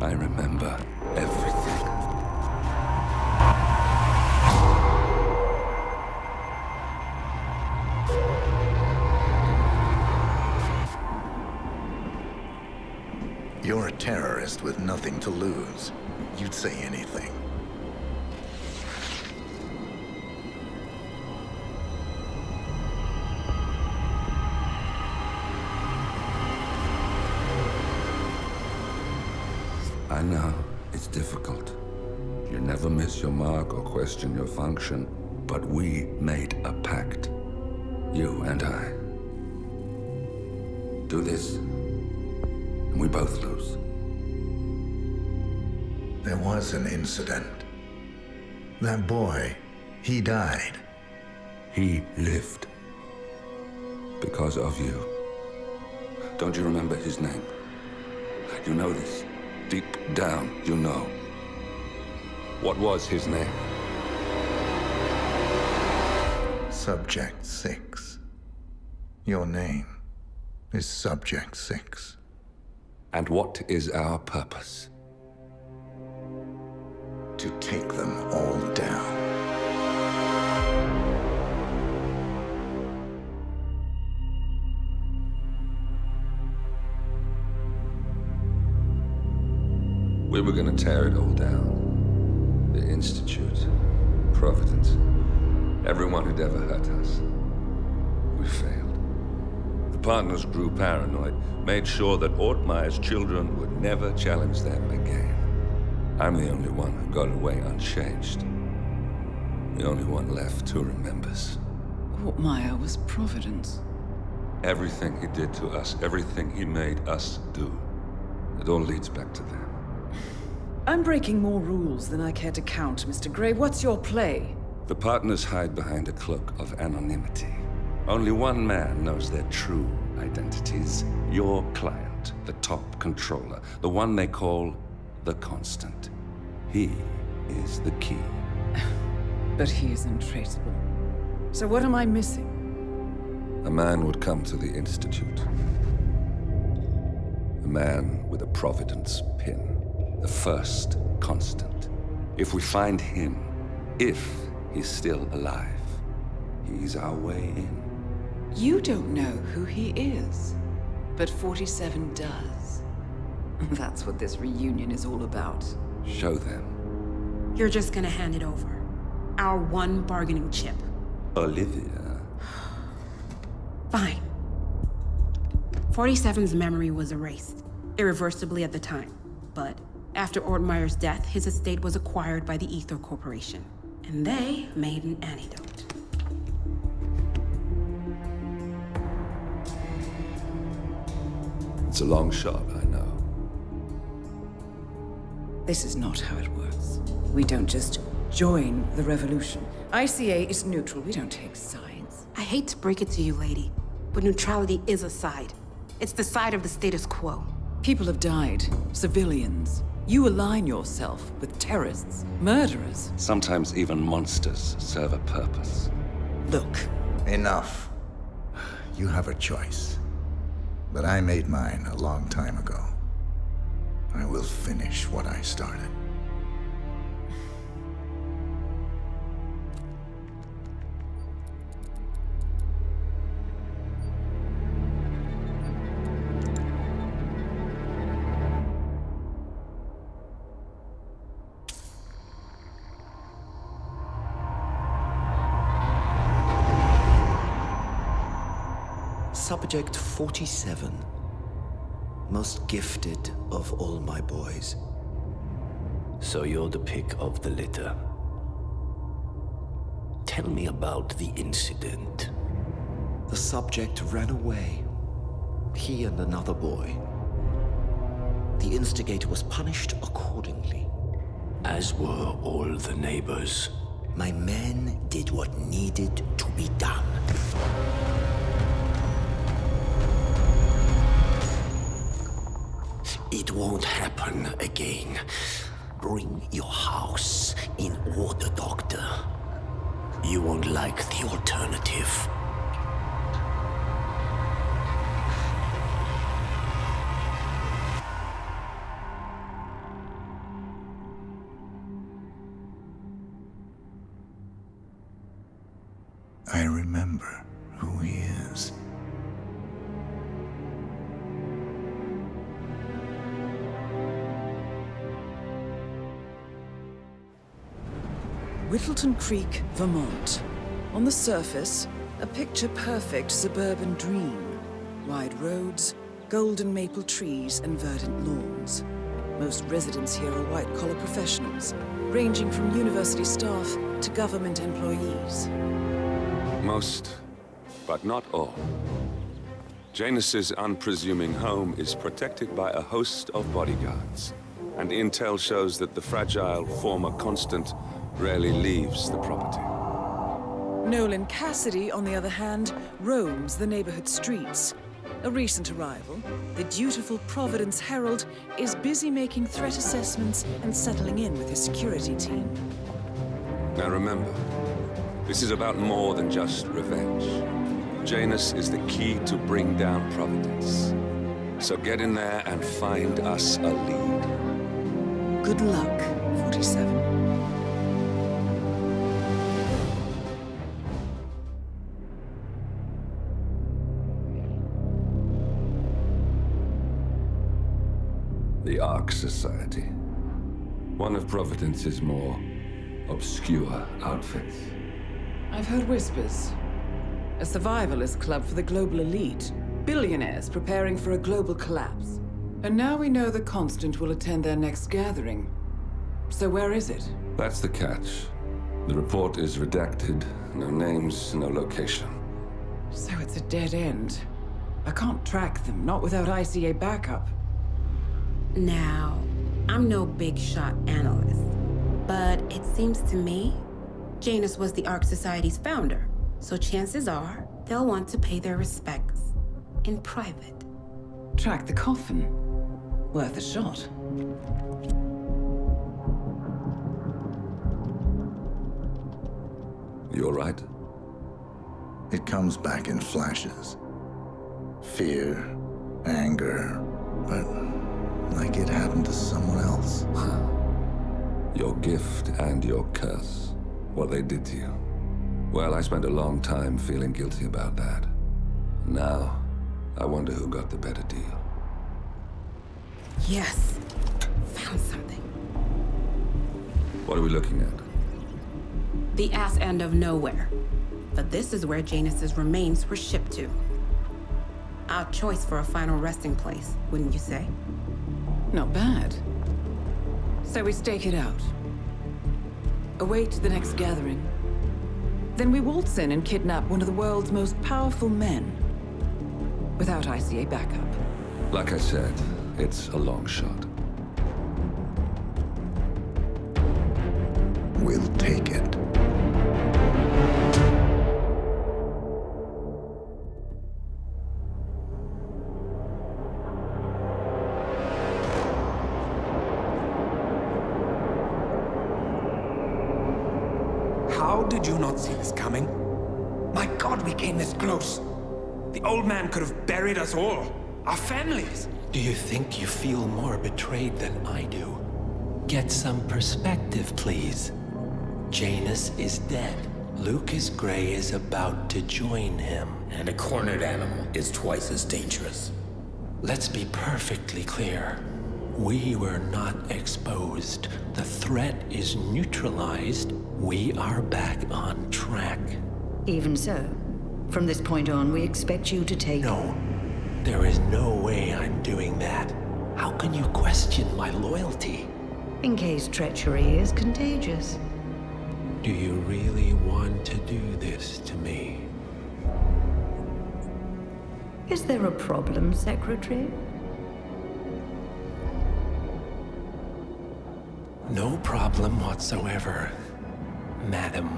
I remember everything. You're a terrorist with nothing to lose. You'd say anything. I know, it's difficult. You never miss your mark or question your function, but we made a pact. You and I. Do this, and we both lose. There was an incident. That boy, he died. He lived. Because of you. Don't you remember his name? You know this. Deep down, you know. What was his name? Subject 6. Your name is Subject 6. And what is our purpose? To take them all down. We were gonna tear it all down. The Institute, Providence, everyone who'd ever hurt us. We failed. The partners grew paranoid, made sure that Ortmeyer's children would never challenge them again. I'm the only one who got away unchanged. The only one left who remembers. Ortmeyer was Providence. Everything he did to us, everything he made us do, it all leads back to them. I'm breaking more rules than I care to count, Mr. Gray. What's your play? The partners hide behind a cloak of anonymity. Only one man knows their true identities. Your client, the top controller, the one they call the Constant. He is the key. But he is untraceable. So what am I missing? A man would come to the Institute. A man with a Providence pin. The first Constant. If we find him, if he's still alive, he's our way in. You don't know who he is, but 47 does. That's what this reunion is all about. Show them. You're just gonna hand it over. Our one bargaining chip. Olivia. Fine. 47's memory was erased, irreversibly at the time. But after Ortmeyer's death, his estate was acquired by the Ether Corporation. And they made an antidote. It's a long shot, I know. This is not how it works. We don't just join the revolution. ICA is neutral. We don't take sides. I hate to break it to you, lady, but neutrality is a side. It's the side of the status quo. People have died. Civilians. You align yourself with terrorists, murderers. Sometimes even monsters serve a purpose. Look. Enough. You have a choice. But I made mine a long time ago. I will finish what I started. Subject 47. Most gifted of all my boys. So you're the pick of the litter. Tell me about the incident. The subject ran away. He and another boy. The instigator was punished accordingly. As were all the neighbors. My men did what needed to be done. It won't happen again. Bring your house in order, Doctor. You won't like the alternative. I remember who he is. Whittleton Creek, Vermont. On the surface, a picture-perfect suburban dream. Wide roads, golden maple trees, and verdant lawns. Most residents here are white-collar professionals, ranging from university staff to government employees. Most, but not all. Janus's unpresuming home is protected by a host of bodyguards, and intel shows that the fragile former Constant rarely leaves the property. Nolan Cassidy, on the other hand, roams the neighborhood streets. A recent arrival, the dutiful Providence Herald is busy making threat assessments and settling in with his security team. Now remember, this is about more than just revenge. Janus is the key to bring down Providence. So get in there and find us a lead. Good luck, 47. The Ark Society. One of Providence's more obscure outfits. I've heard whispers. A survivalist club for the global elite. Billionaires preparing for a global collapse. And now we know the Constant will attend their next gathering. So where is it? That's the catch. The report is redacted. No names, no location. So it's a dead end. I can't track them, not without ICA backup. Now, I'm no big shot analyst, but it seems to me Janus was the Ark Society's founder, so chances are they'll want to pay their respects in private. Track the coffin. Worth a shot. You all right? It comes back in flashes. Fear, anger, but like it happened to someone else. Your gift and your curse. What they did to you. Well, I spent a long time feeling guilty about that. Now, I wonder who got the better deal. Yes. Found something. What are we looking at? The ass end of nowhere. But this is where Janus's remains were shipped to. Our choice for a final resting place, wouldn't you say? Not bad. So we stake it out. Await the next gathering. Then we waltz in and kidnap one of the world's most powerful men. Without ICA backup. Like I said, it's a long shot. We'll take it. How did you not see this coming? My God, we came this close. The old man could have buried us all. Our families. Do you think you feel more betrayed than I do? Get some perspective, please. Janus is dead. Lucas Gray is about to join him. And a cornered animal is twice as dangerous. Let's be perfectly clear. We were not exposed. The threat is neutralized. We are back on track. Even so, from this point on, we expect you to take... No. There is no way I'm doing that. How can you question my loyalty? In case treachery is contagious. Do you really want to do this to me? Is there a problem, Secretary? No problem whatsoever, Madam.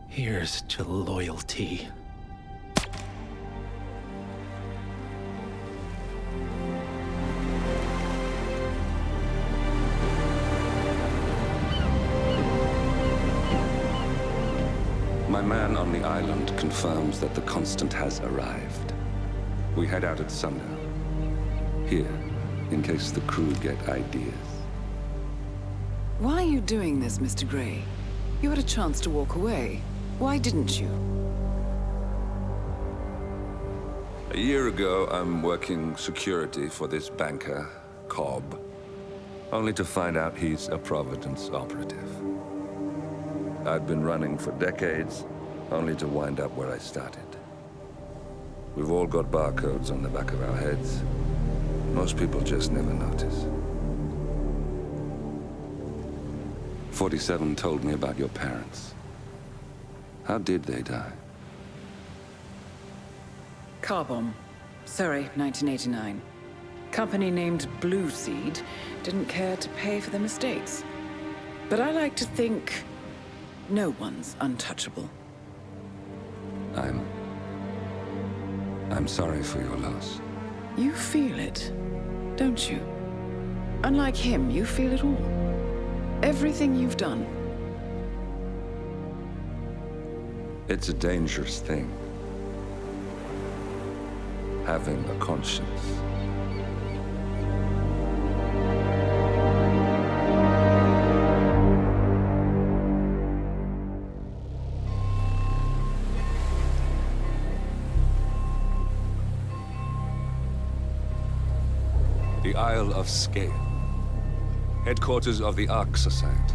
Here's to loyalty. My man on the island confirms that the Constant has arrived. We head out at sundown. Here, in case the crew get ideas. Why are you doing this, Mr. Gray? You had a chance to walk away. Why didn't you? A year ago, I'm working security for this banker, Cobb, only to find out he's a Providence operative. I'd been running for decades, only to wind up where I started. We've all got barcodes on the back of our heads. Most people just never notice. 47 told me about your parents. How did they die? Car bomb. Surrey, 1989. Company named Blue Seed didn't care to pay for their mistakes. But I like to think no one's untouchable. I'm sorry for your loss. You feel it, don't you? Unlike him, you feel it all. Everything you've done. It's a dangerous thing. Having a conscience. The Isle of Scale. headquarters of the Ark Society.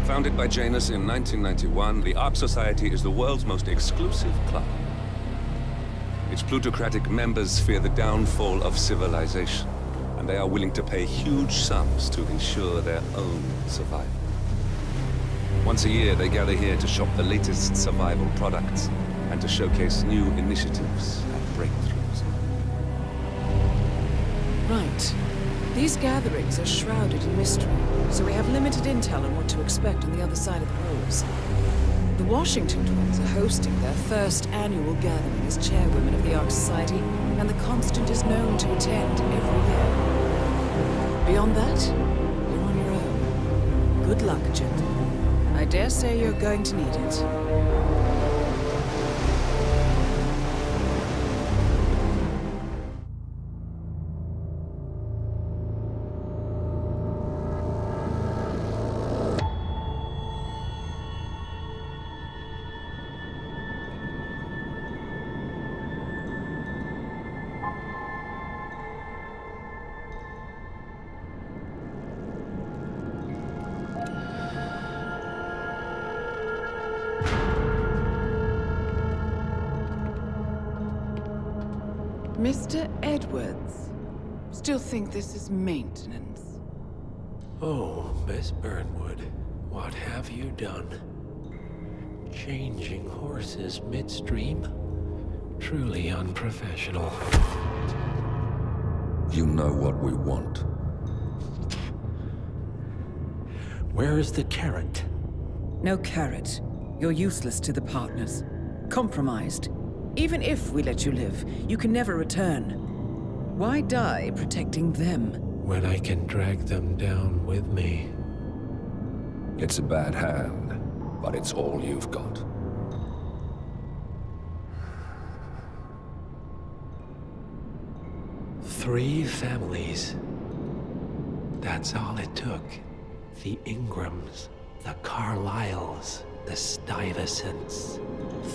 Founded by Janus in 1991, the Ark Society is the world's most exclusive club. Its plutocratic members fear the downfall of civilization, and they are willing to pay huge sums to ensure their own survival. Once a year, they gather here to shop the latest survival products and to showcase new initiatives and breakthroughs. Right. These gatherings are shrouded in mystery, so we have limited intel on what to expect on the other side of the walls. The Washington twins are hosting their first annual gathering as chairwomen of the Ark Society, and the Constant is known to attend every year. Beyond that, you're on your own. Good luck, gentlemen. I dare say you're going to need it. Mr. Edwards, still think this is maintenance? Oh, Miss Burnwood, what have you done? Changing horses midstream? Truly unprofessional. You know what we want. Where is the carrot? No carrot. You're useless to the partners. Compromised. Even if we let you live, you can never return. Why die protecting them? When I can drag them down with me. It's a bad hand, but it's all you've got. Three families. That's all it took. The Ingrams, the Carlyles, the Stuyvesants.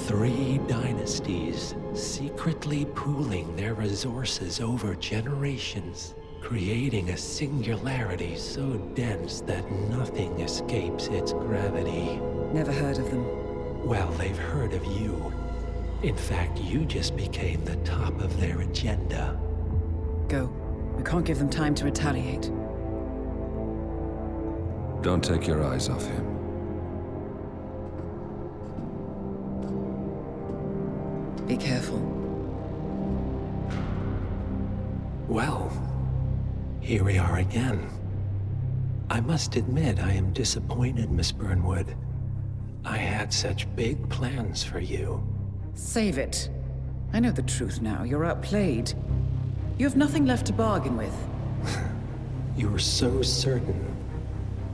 3 dynasties, secretly pooling their resources over generations, creating a singularity so dense that nothing escapes its gravity. Never heard of them. Well, they've heard of you. In fact, you just became the top of their agenda. Go. We can't give them time to retaliate. Don't take your eyes off him. Be careful. Well, here we are again. I must admit I am disappointed, Miss Burnwood. I had such big plans for you. Save it. I know the truth now. You're outplayed. You have nothing left to bargain with. You were so certain,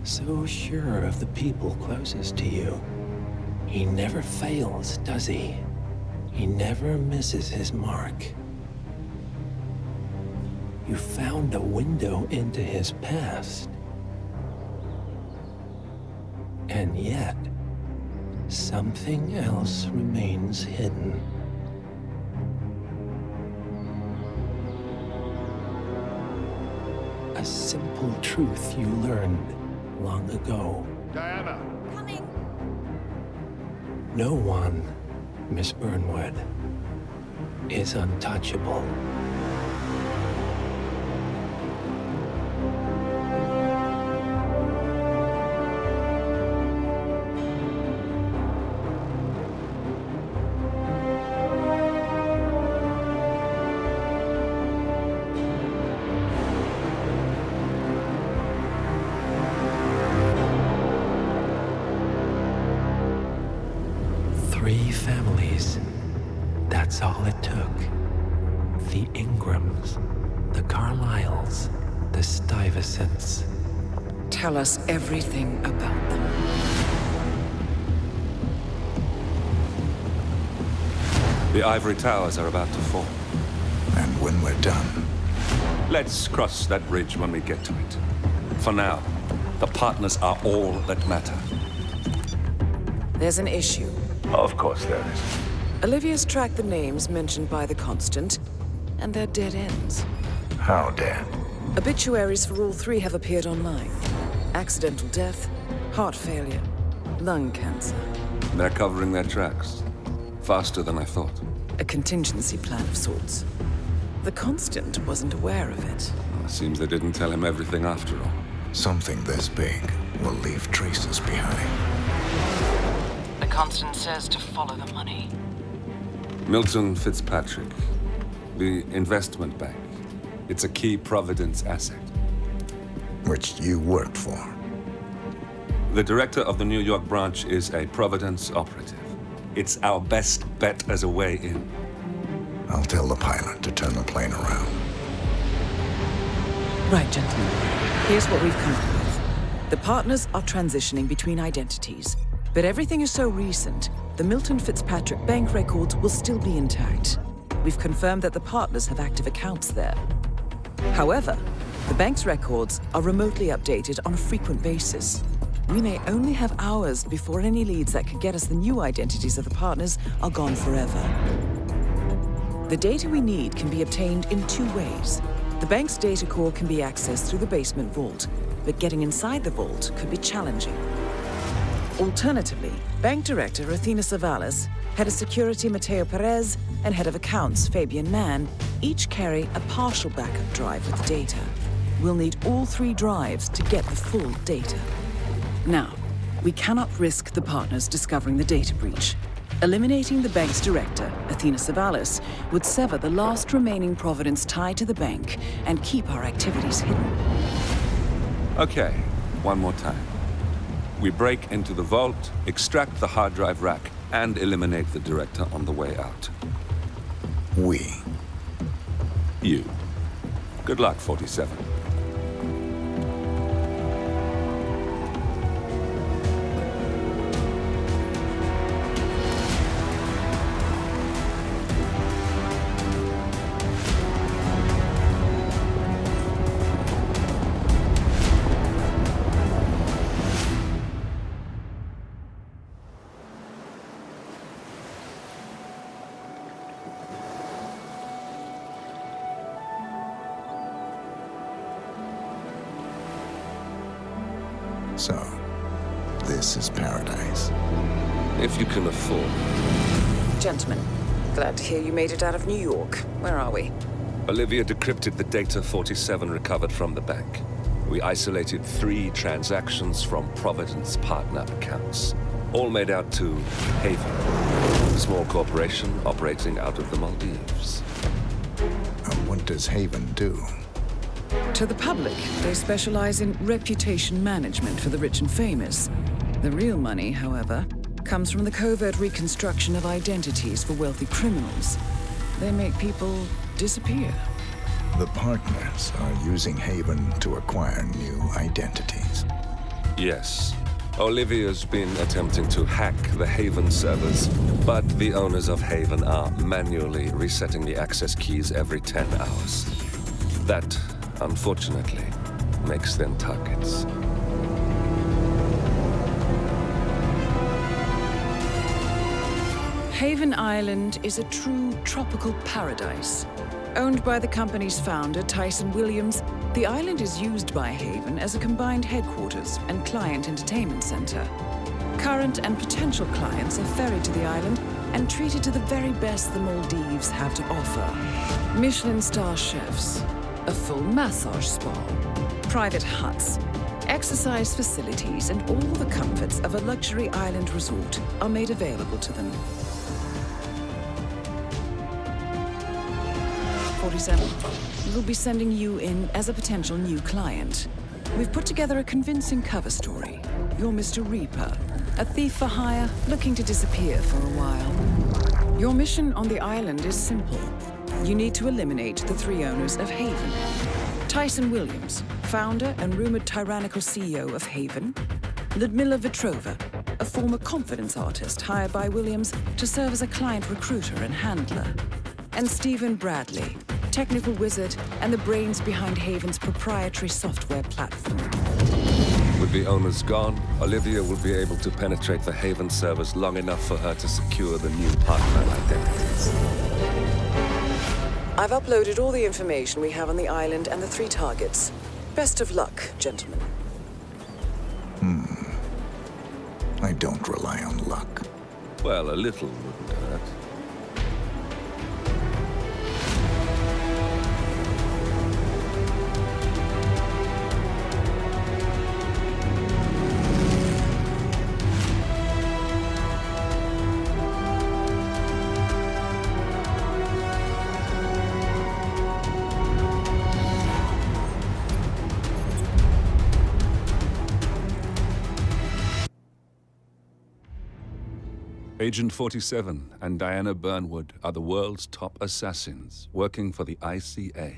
so sure of the people closest to you. He never fails, does he? He never misses his mark. You found a window into his past. And yet, something else remains hidden. A simple truth you learned long ago. Diana! Coming! No one, Miss Burnwood, is untouchable. Three families. That's all it took. The Ingrams, the Carlyles, the Stuyvesants. Tell us everything about them. The ivory towers are about to fall. And when we're done... Let's cross that bridge when we get to it. For now, the partners are all that matter. There's an issue. Of course there is. Olivia's tracked the names mentioned by the Constant, and they're dead ends. How dead? Obituaries for all three have appeared online. Accidental death, heart failure, lung cancer. They're covering their tracks. Faster than I thought. A contingency plan of sorts. The Constant wasn't aware of it. Well, it seems they didn't tell him everything after all. Something this big will leave traces behind. The Constant says to follow the money. Milton Fitzpatrick. The investment bank. It's a key Providence asset. Which you worked for. The director of the New York branch is a Providence operative. It's our best bet as a way in. I'll tell the pilot to turn the plane around. Right, gentlemen. Here's what we've come up with. The partners are transitioning between identities, but everything is so recent, the Milton Fitzpatrick bank records will still be intact. We've confirmed that the partners have active accounts there. However, the bank's records are remotely updated on a frequent basis. We may only have hours before any leads that could get us the new identities of the partners are gone forever. The data we need can be obtained in two ways. The bank's data core can be accessed through the basement vault, but getting inside the vault could be challenging. Alternatively, Bank Director Athena Savalas, Head of Security Mateo Perez, and Head of Accounts Fabian Mann each carry a partial backup drive with the data. We'll need all three drives to get the full data. Now, we cannot risk the partners discovering the data breach. Eliminating the bank's director, Athena Savalas, would sever the last remaining Providence tie to the bank and keep our activities hidden. Okay, one more time. We break into the vault, extract the hard drive rack, and eliminate the director on the way out. We. You. Good luck, 47. So, this is paradise. If you can afford. Gentlemen, glad to hear you made it out of New York. Where are we? Olivia decrypted the data 47 recovered from the bank. We isolated 3 transactions from Providence partner accounts, all made out to Haven, a small corporation operating out of the Maldives. And what does Haven do? To the public, they specialize in reputation management for the rich and famous. The real money, however, comes from the covert reconstruction of identities for wealthy criminals. They make people disappear. The partners are using Haven to acquire new identities. Yes. Olivia's been attempting to hack the Haven servers, but the owners of Haven are manually resetting the access keys every 10 hours. That, unfortunately, makes them targets. Haven Island is a true tropical paradise. Owned by the company's founder, Tyson Williams, the island is used by Haven as a combined headquarters and client entertainment center. Current and potential clients are ferried to the island and treated to the very best the Maldives have to offer. Michelin star chefs, a full massage spa, private huts, exercise facilities, and all the comforts of a luxury island resort are made available to them. 47. We'll be sending you in as a potential new client. We've put together a convincing cover story. You're Mr. Reaper, a thief for hire looking to disappear for a while. Your mission on the island is simple. You need to eliminate the 3 owners of Haven. Tyson Williams, founder and rumored tyrannical CEO of Haven. Ludmila Vetrova, a former confidence artist hired by Williams to serve as a client recruiter and handler. And Stephen Bradley, technical wizard and the brains behind Haven's proprietary software platform. With the owners gone, Olivia will be able to penetrate the Haven servers long enough for her to secure the new partner identities. I've uploaded all the information we have on the island and the 3 targets. Best of luck, gentlemen. I don't rely on luck. Well, a little wouldn't hurt. Agent 47 and Diana Burnwood are the world's top assassins working for the ICA.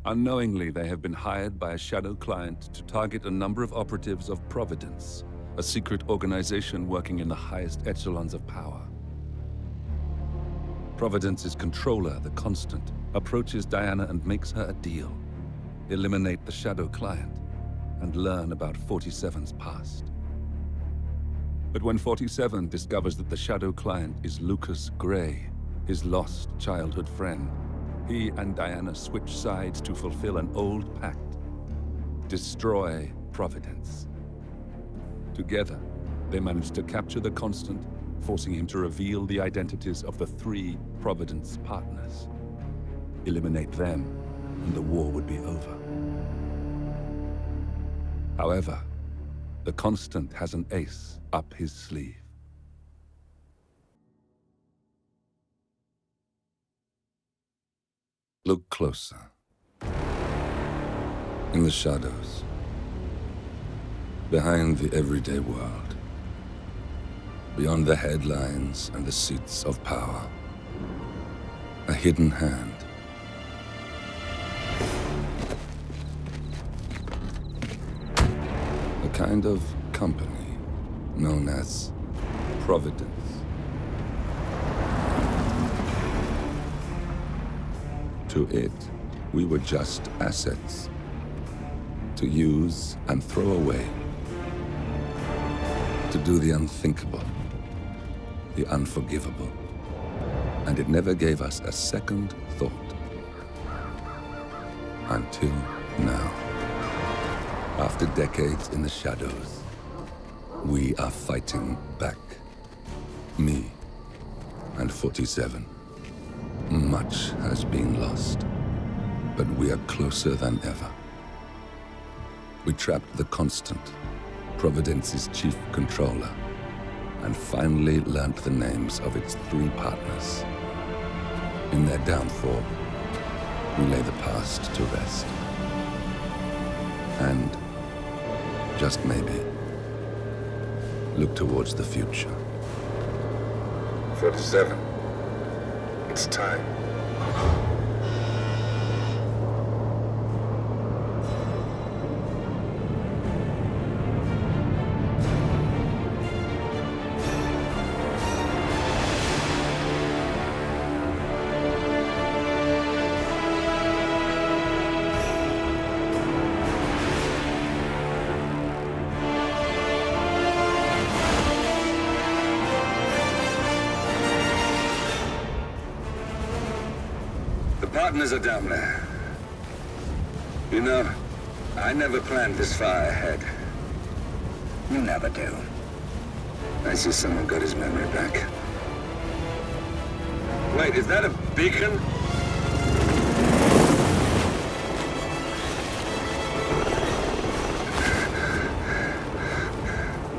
Unknowingly, they have been hired by a shadow client to target a number of operatives of Providence, a secret organization working in the highest echelons of power. Providence's controller, the Constant, approaches Diana and makes her a deal. Eliminate the shadow client and learn about 47's past. But when 47 discovers that the shadow client is Lucas Gray, his lost childhood friend, he and Diana switch sides to fulfill an old pact: destroy Providence. Together, they manage to capture the Constant, forcing him to reveal the identities of the 3 Providence partners. Eliminate them, and the war would be over. However, the Constant has an ace up his sleeve. Look closer. In the shadows. Behind the everyday world. Beyond the headlines and the seats of power. A hidden hand. A kind of company known as Providence. To it, we were just assets. To use and throw away. To do the unthinkable. The unforgivable. And it never gave us a second thought. Until now. After decades in the shadows, we are fighting back. Me and 47. Much has been lost, but we are closer than ever. We trapped the Constant, Providence's chief controller, and finally learnt the names of its 3 partners. In their downfall, we lay the past to rest. And, just maybe, look towards the future. 47. It's time. Partners are down there. You know, I never planned this far ahead. You never do. I see someone got his memory back. Wait, is that a beacon?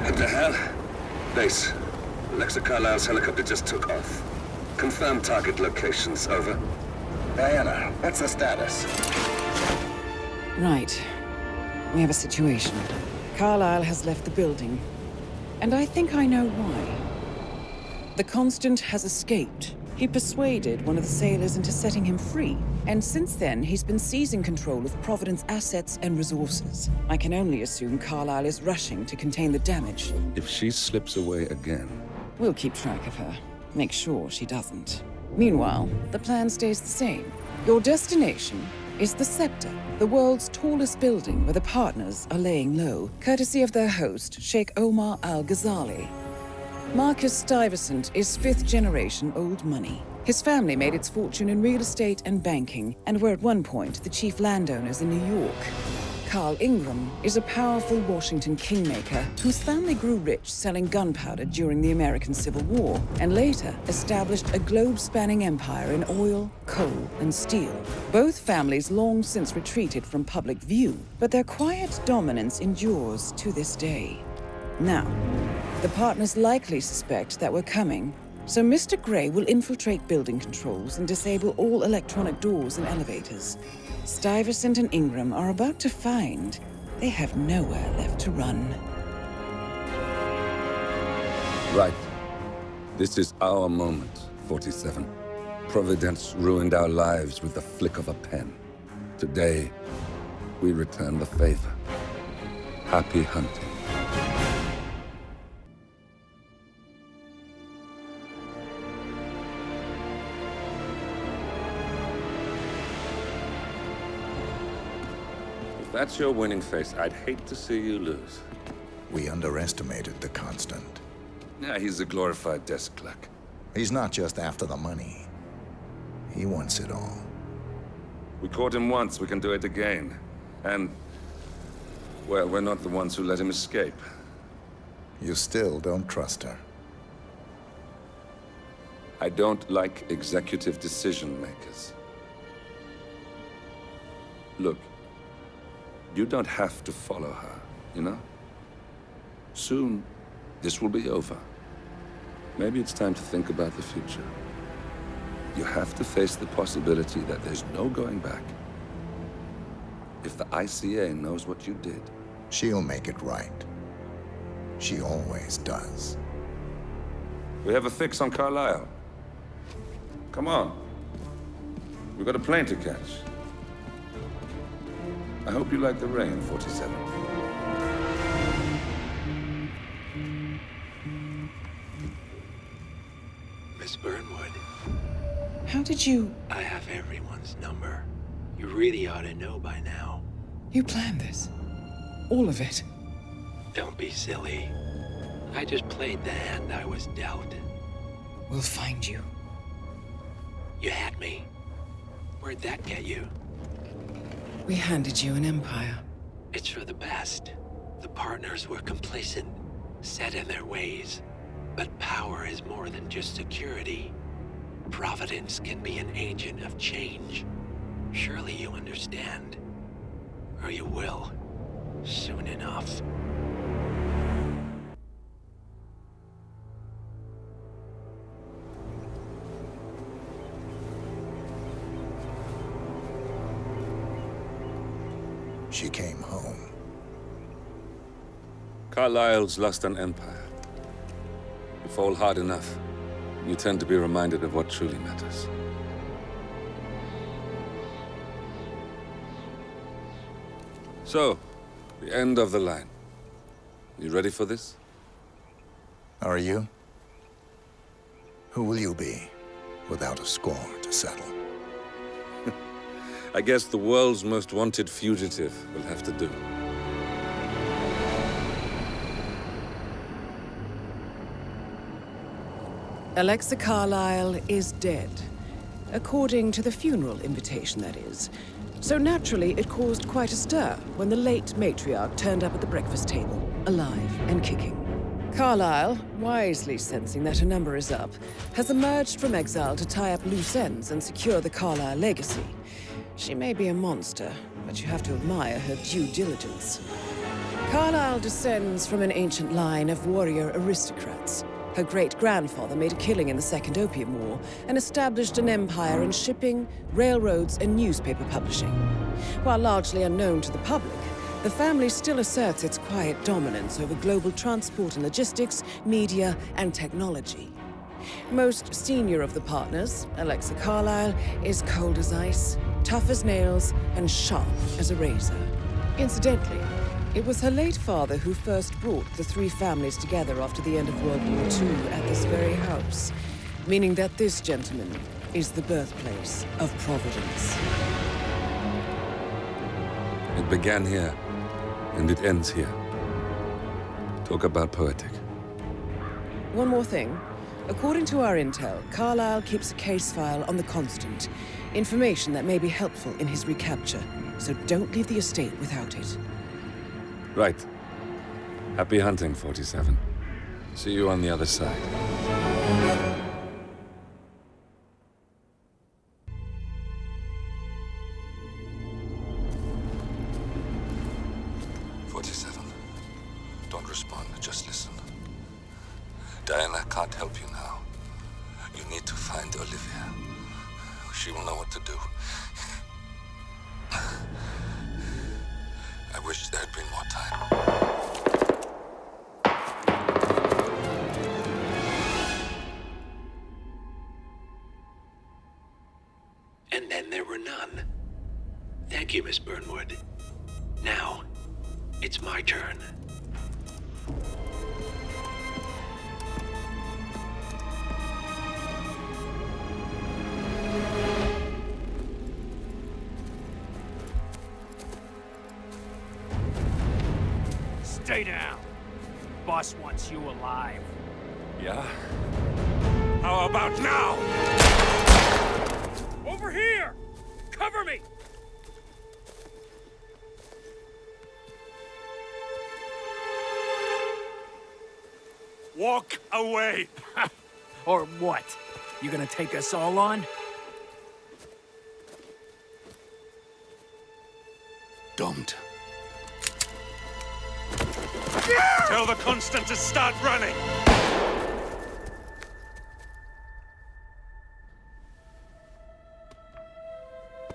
What the hell? Base. Alexa Carlisle's helicopter just took off. Confirm target locations, over. Diana, what's the status? Right. We have a situation. Carlisle has left the building. And I think I know why. The Constant has escaped. He persuaded one of the sailors into setting him free. And since then, he's been seizing control of Providence assets and resources. I can only assume Carlisle is rushing to contain the damage. If she slips away again... We'll keep track of her. Make sure she doesn't. Meanwhile, the plan stays the same. Your destination is the Scepter, the world's tallest building where the partners are laying low, courtesy of their host, Sheikh Omar Al-Ghazali. Marcus Stuyvesant is 5th-generation old money. His family made its fortune in real estate and banking, and were at one point the chief landowners in New York. Carl Ingram is a powerful Washington kingmaker whose family grew rich selling gunpowder during the American Civil War, and later established a globe-spanning empire in oil, coal, and steel. Both families long since retreated from public view, but their quiet dominance endures to this day. Now, the partners likely suspect that we're coming, so Mr. Grey will infiltrate building controls and disable all electronic doors and elevators. Stuyvesant and Ingram are about to find they have nowhere left to run. Right. This is our moment, 47. Providence ruined our lives with the flick of a pen. Today, we return the favor. Happy hunting. If that's your winning face, I'd hate to see you lose. We underestimated the Constant. Yeah, he's a glorified desk clerk. He's not just after the money. He wants it all. We caught him once, we can do it again. And, well, we're not the ones who let him escape. You still don't trust her. I don't like executive decision makers. Look, you don't have to follow her, you know? Soon, this will be over. Maybe it's time to think about the future. You have to face the possibility that there's no going back. If the ICA knows what you did... She'll make it right. She always does. We have a fix on Carlisle. Come on. We've got a plane to catch. I hope you like the rain, 47. Miss Burnwood. How did you... I have everyone's number. You really ought to know by now. You planned this? All of it? Don't be silly. I just played the hand I was dealt. We'll find you. You had me. Where'd that get you? We handed you an empire. It's for the best. The partners were complacent, set in their ways. But power is more than just security. Providence can be an agent of change. Surely you understand. Or you will. Soon enough. She came home. Carlisle's lost an empire. You fall hard enough, you tend to be reminded of what truly matters. So, the end of the line. You ready for this? Are you? Who will you be, without a score to settle? I guess the world's most wanted fugitive will have to do. Alexa Carlisle is dead. According to the funeral invitation, that is. So naturally, it caused quite a stir when the late matriarch turned up at the breakfast table, alive and kicking. Carlisle, wisely sensing that her number is up, has emerged from exile to tie up loose ends and secure the Carlisle legacy. She may be a monster, but you have to admire her due diligence. Carlisle descends from an ancient line of warrior aristocrats. Her great-grandfather made a killing in the Second Opium War and established an empire in shipping, railroads, and newspaper publishing. While largely unknown to the public, the family still asserts its quiet dominance over global transport and logistics, media, and technology. Most senior of the partners, Alexa Carlisle, is cold as ice, tough as nails, and sharp as a razor. Incidentally, it was her late father who first brought the three families together after the end of World War II at this very house, meaning that this gentleman is the birthplace of Providence. It began here, and it ends here. Talk about poetic. One more thing. According to our intel, Carlisle keeps a case file on the Constant. Information that may be helpful in his recapture. So don't leave the estate without it. Right. Happy hunting, 47. See you on the other side. 47. Don't respond, just listen. Diana can't help you now. You need to find Olivia. She will know what to do. I wish there had been more time. And then there were none. Thank you, Miss Burnwood. Now, it's my turn. Stay down. Boss wants you alive. Yeah? How about now? Over here! Cover me! Walk away! Or what? You gonna take us all on? Don't. Tell the Constant to start running!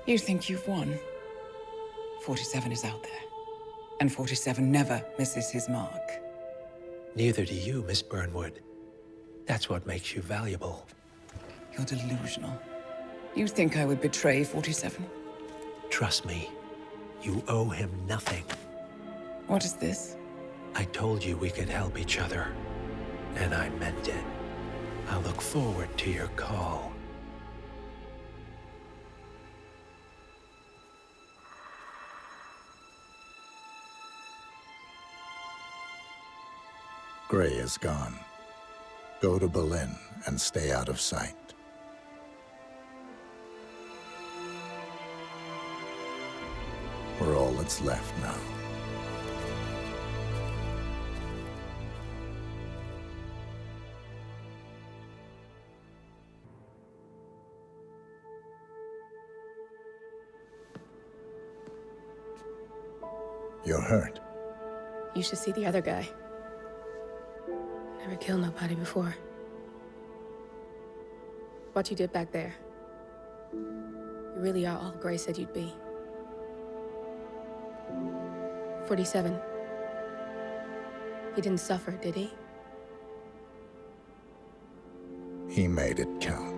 You think you've won? 47 is out there. And 47 never misses his mark. Neither do you, Miss Burnwood. That's what makes you valuable. You're delusional. You think I would betray 47? Trust me, you owe him nothing. What is this? I told you we could help each other, and I meant it. I'll look forward to your call. Gray is gone. Go to Berlin and stay out of sight. We're all that's left now. You're hurt. You should see the other guy. Never killed nobody before. What you did back there. You really are all Gray said you'd be. 47. He didn't suffer, did he? He made it count.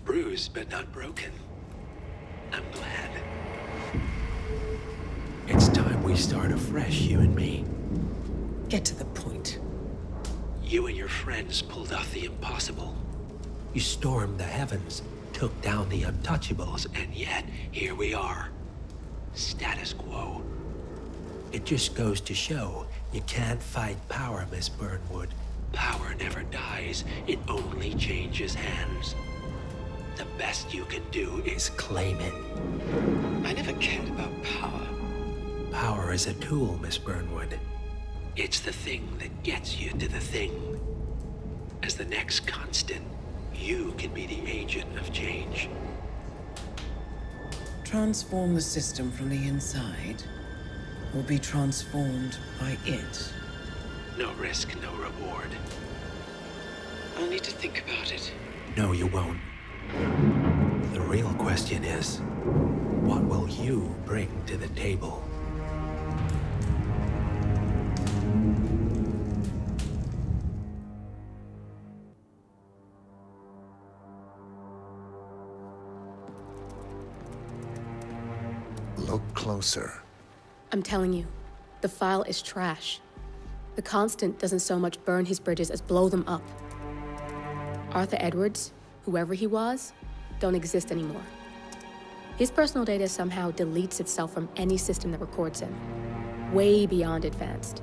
Bruised but not broken. I'm glad. It's time we start afresh, you and me. Get to the point. You and your friends pulled off the impossible. You stormed the heavens, took down the untouchables, and yet here we are. Status quo. It just goes to show you can't fight power, Miss Burnwood. Power never dies, it only changes hands. The best you can do is claim it. I never cared about power. Power is a tool, Miss Burnwood. It's the thing that gets you to the thing. As the next Constant, you can be the agent of change. Transform the system from the inside, or be transformed by it. No risk, no reward. I'll need to think about it. No, you won't. The real question is, what will you bring to the table? Look closer. I'm telling you, the file is trash. The Constant doesn't so much burn his bridges as blow them up. Arthur Edwards, whoever he was, don't exist anymore. His personal data somehow deletes itself from any system that records him, way beyond advanced.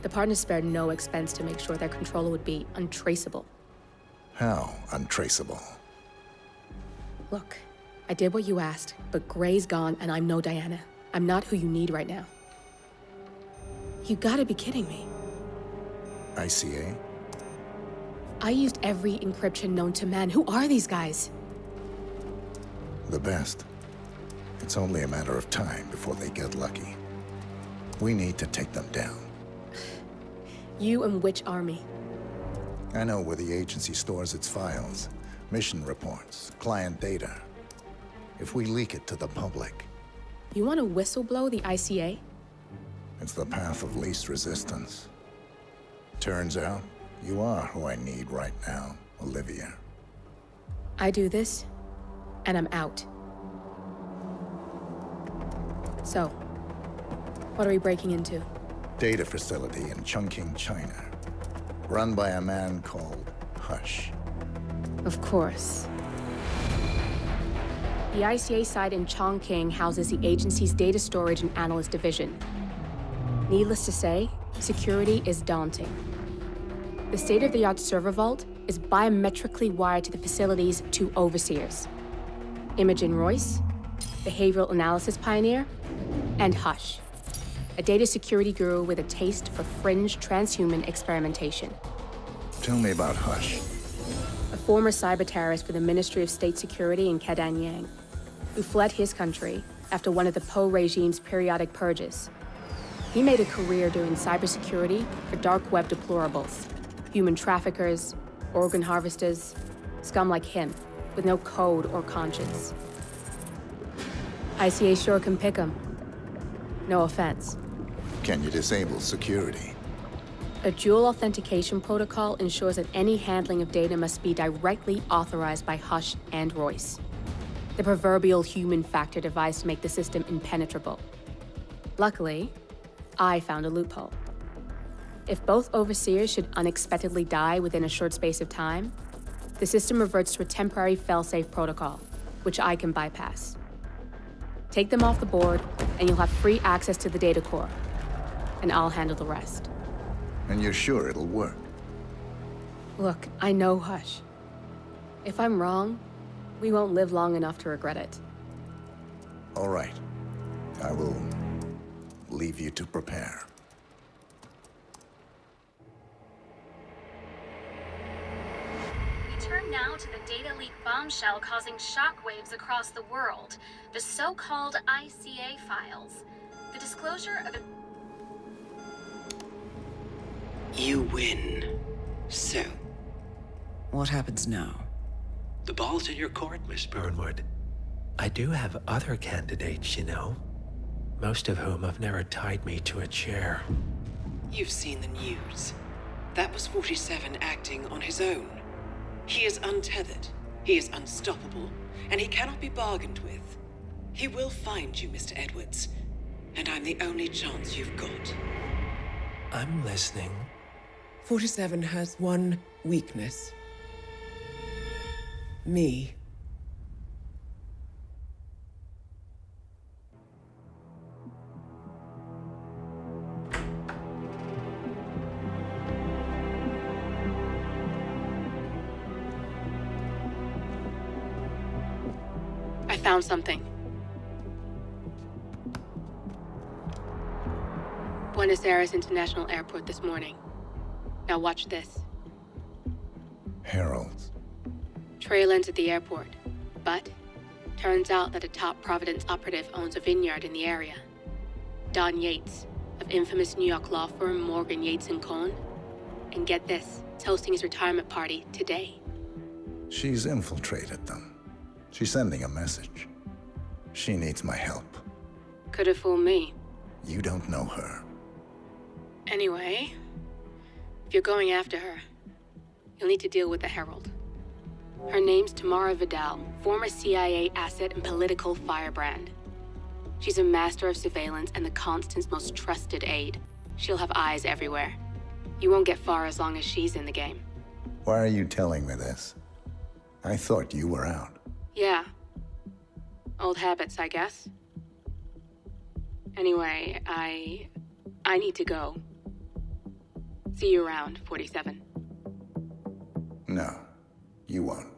The partners spared no expense to make sure their controller would be untraceable. How untraceable? Look, I did what you asked, but Gray's gone and I'm no Diana. I'm not who you need right now. You gotta be kidding me. ICA? I used every encryption known to man. Who are these guys? The best. It's only a matter of time before they get lucky. We need to take them down. You and which army? I know where the agency stores its files, mission reports, client data. If we leak it to the public... You want to whistleblow the ICA? It's the path of least resistance. Turns out, you are who I need right now, Olivia. I do this, and I'm out. So, what are we breaking into? Data facility in Chongqing, China. Run by a man called Hush. Of course. The ICA site in Chongqing houses the agency's data storage and analyst division. Needless to say, security is daunting. The state-of-the-art server vault is biometrically wired to the facility's 2 overseers. Imogen Royce, behavioral analysis pioneer, and Hush, a data security guru with a taste for fringe transhuman experimentation. Tell me about Hush. A former cyber terrorist for the Ministry of State Security in Kadanyang, who fled his country after one of the Po regime's periodic purges. He made a career doing cybersecurity for dark web deplorables, human traffickers, organ harvesters, scum like him, with no code or conscience. ICA sure can pick him. No offense. Can you disable security? A dual authentication protocol ensures that any handling of data must be directly authorized by Hush and Royce. The proverbial human factor device to make the system impenetrable. Luckily, I found a loophole. If both overseers should unexpectedly die within a short space of time, the system reverts to a temporary fail-safe protocol, which I can bypass. Take them off the board, and you'll have free access to the data core. And I'll handle the rest. And you're sure it'll work? Look, I know Hush. If I'm wrong, we won't live long enough to regret it. All right. I will leave you to prepare. We turn now to the data leak bombshell causing shockwaves across the world, the so-called ICA files. The disclosure of You win. So, What happens now? the ball's in your court, Miss Burnwood. I do have other candidates, you know. Most of whom have never tied me to a chair. You've seen the news. That was 47 acting on his own. He is untethered, he is unstoppable, and he cannot be bargained with. He will find you, Mr. Edwards, and I'm the only chance you've got. I'm listening. 47 has one weakness. Me. I found something. Buenos Aires International Airport this morning. Now watch this. Heralds. Trail ends at the airport, but turns out that a top Providence operative owns a vineyard in the area. Don Yates, of infamous New York law firm Morgan, Yates & Cohn. And get this, is hosting his retirement party today. She's infiltrated them. She's sending a message. She needs my help. Could have fooled me. You don't know her. Anyway, if you're going after her, you'll need to deal with the Herald. Her name's Tamara Vidal, former CIA asset and political firebrand. She's a master of surveillance and the Constant's most trusted aide. She'll have eyes everywhere. You won't get far as long as she's in the game. Why are you telling me this? I thought you were out. Yeah. Old habits, I guess. Anyway, I need to go. See you around, 47. No, you won't.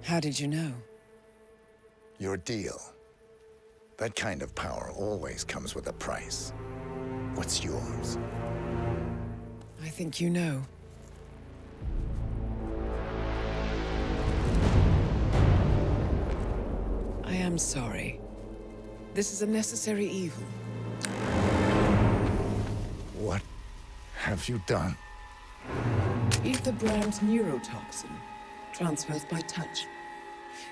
How did you know? Your deal. That kind of power always comes with a price. What's yours? I think you know. I am sorry. This is a necessary evil. What have you done? Ether Brand's neurotoxin transfers by touch.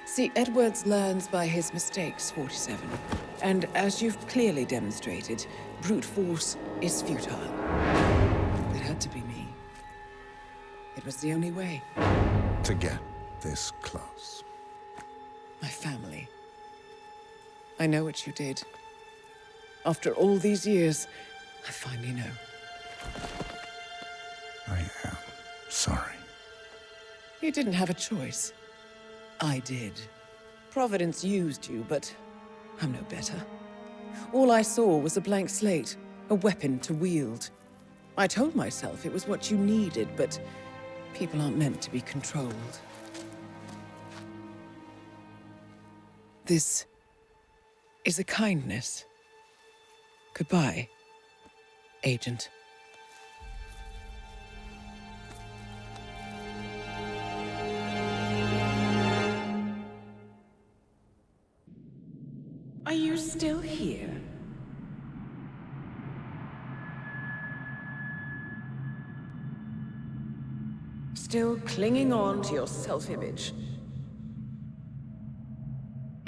See, Edwards learns by his mistakes, 47. And as you've clearly demonstrated, brute force is futile. It had to be me. It was the only way. To get this close. My family. I know what you did. After all these years, I finally know. I am sorry. You didn't have a choice. I did. Providence used you, but I'm no better. All I saw was a blank slate, a weapon to wield. I told myself it was what you needed, but people aren't meant to be controlled. This is a kindness. Goodbye, Agent. Are you still here? Still clinging on to your self-image?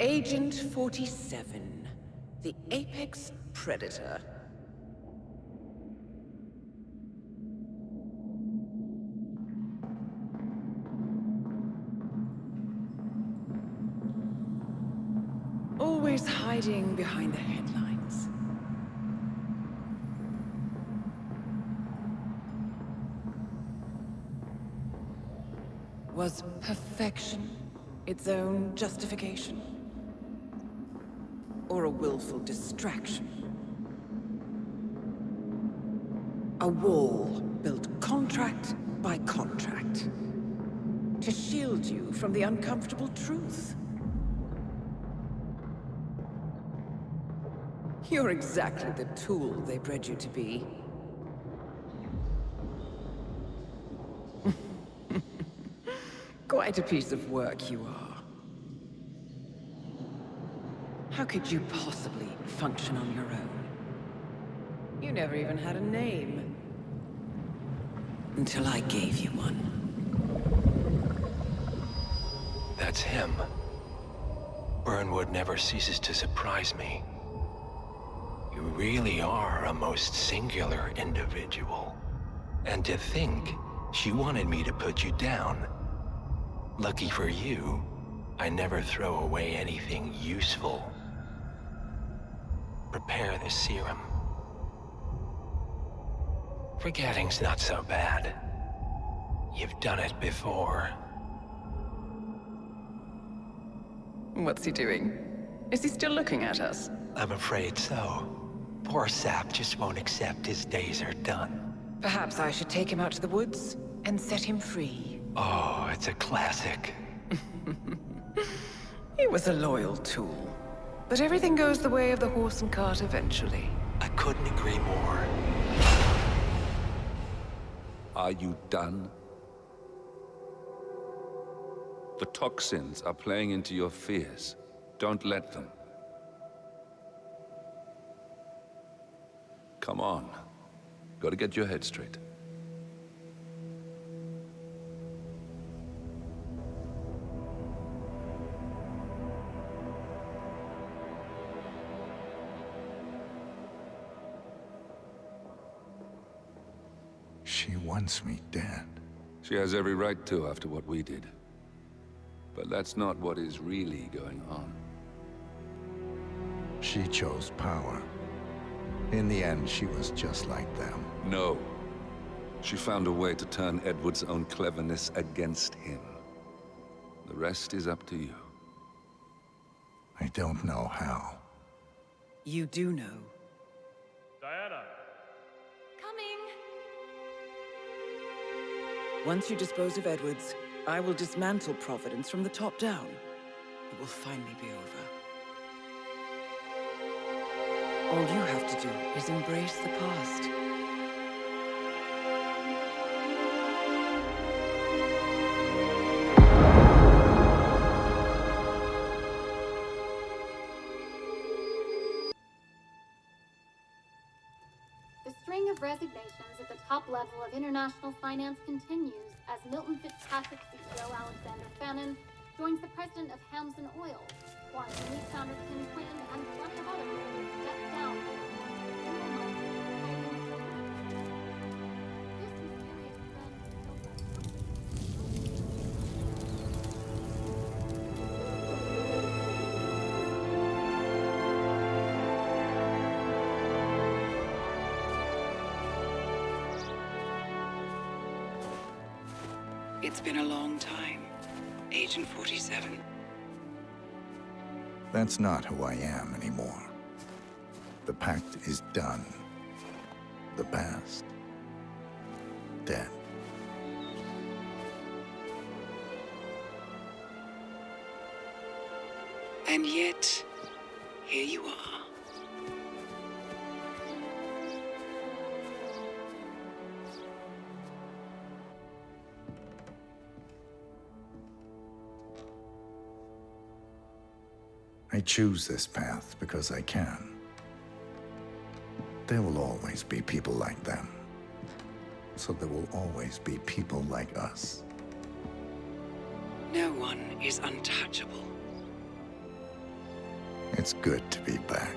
Agent 47, the apex predator. Always hiding behind the headlines. Was perfection its own justification? Or a willful distraction? A wall built contract by contract to shield you from the uncomfortable truth. You're exactly the tool they bred you to be. Quite a piece of work you are. How could you possibly function on your own? You never even had a name. Until I gave you one. That's him. Burnwood never ceases to surprise me. You really are a most singular individual. And to think, she wanted me to put you down. Lucky for you, I never throw away anything useful. Prepare the serum. Forgetting's not so bad. You've done it before. What's he doing? Is he still looking at us? I'm afraid so. Poor sap just won't accept his days are done. Perhaps I should take him out to the woods and set him free. Oh, it's a classic. He was a loyal tool. But everything goes the way of the horse and cart eventually. I couldn't agree more. Are you done? The toxins are playing into your fears. Don't let them. Come on. Gotta get your head straight. she wants me dead. She has every right to after what we did. But that's not what is really going on. She chose power. In the end, she was just like them. No. She found a way to turn Edward's own cleverness against him. The rest is up to you. I don't know how. You do know. Diana! Coming! Once you dispose of Edwards, I will dismantle Providence from the top down. It will finally be over. All you have to do is embrace the past. The string of resignations at the top level of international finance continues as Milton Fitzpatrick CEO Alexander Fannin joins the president of Hamson Oil, Quantum Leap founder Tim Clinton, and plenty of others step down. It's been a long time, Agent 47. That's not who I am anymore. The pact is done. The past, dead. And yet, here you are. I choose this path because I can. There will always be people like them. So there will always be people like us. No one is untouchable. It's good to be back.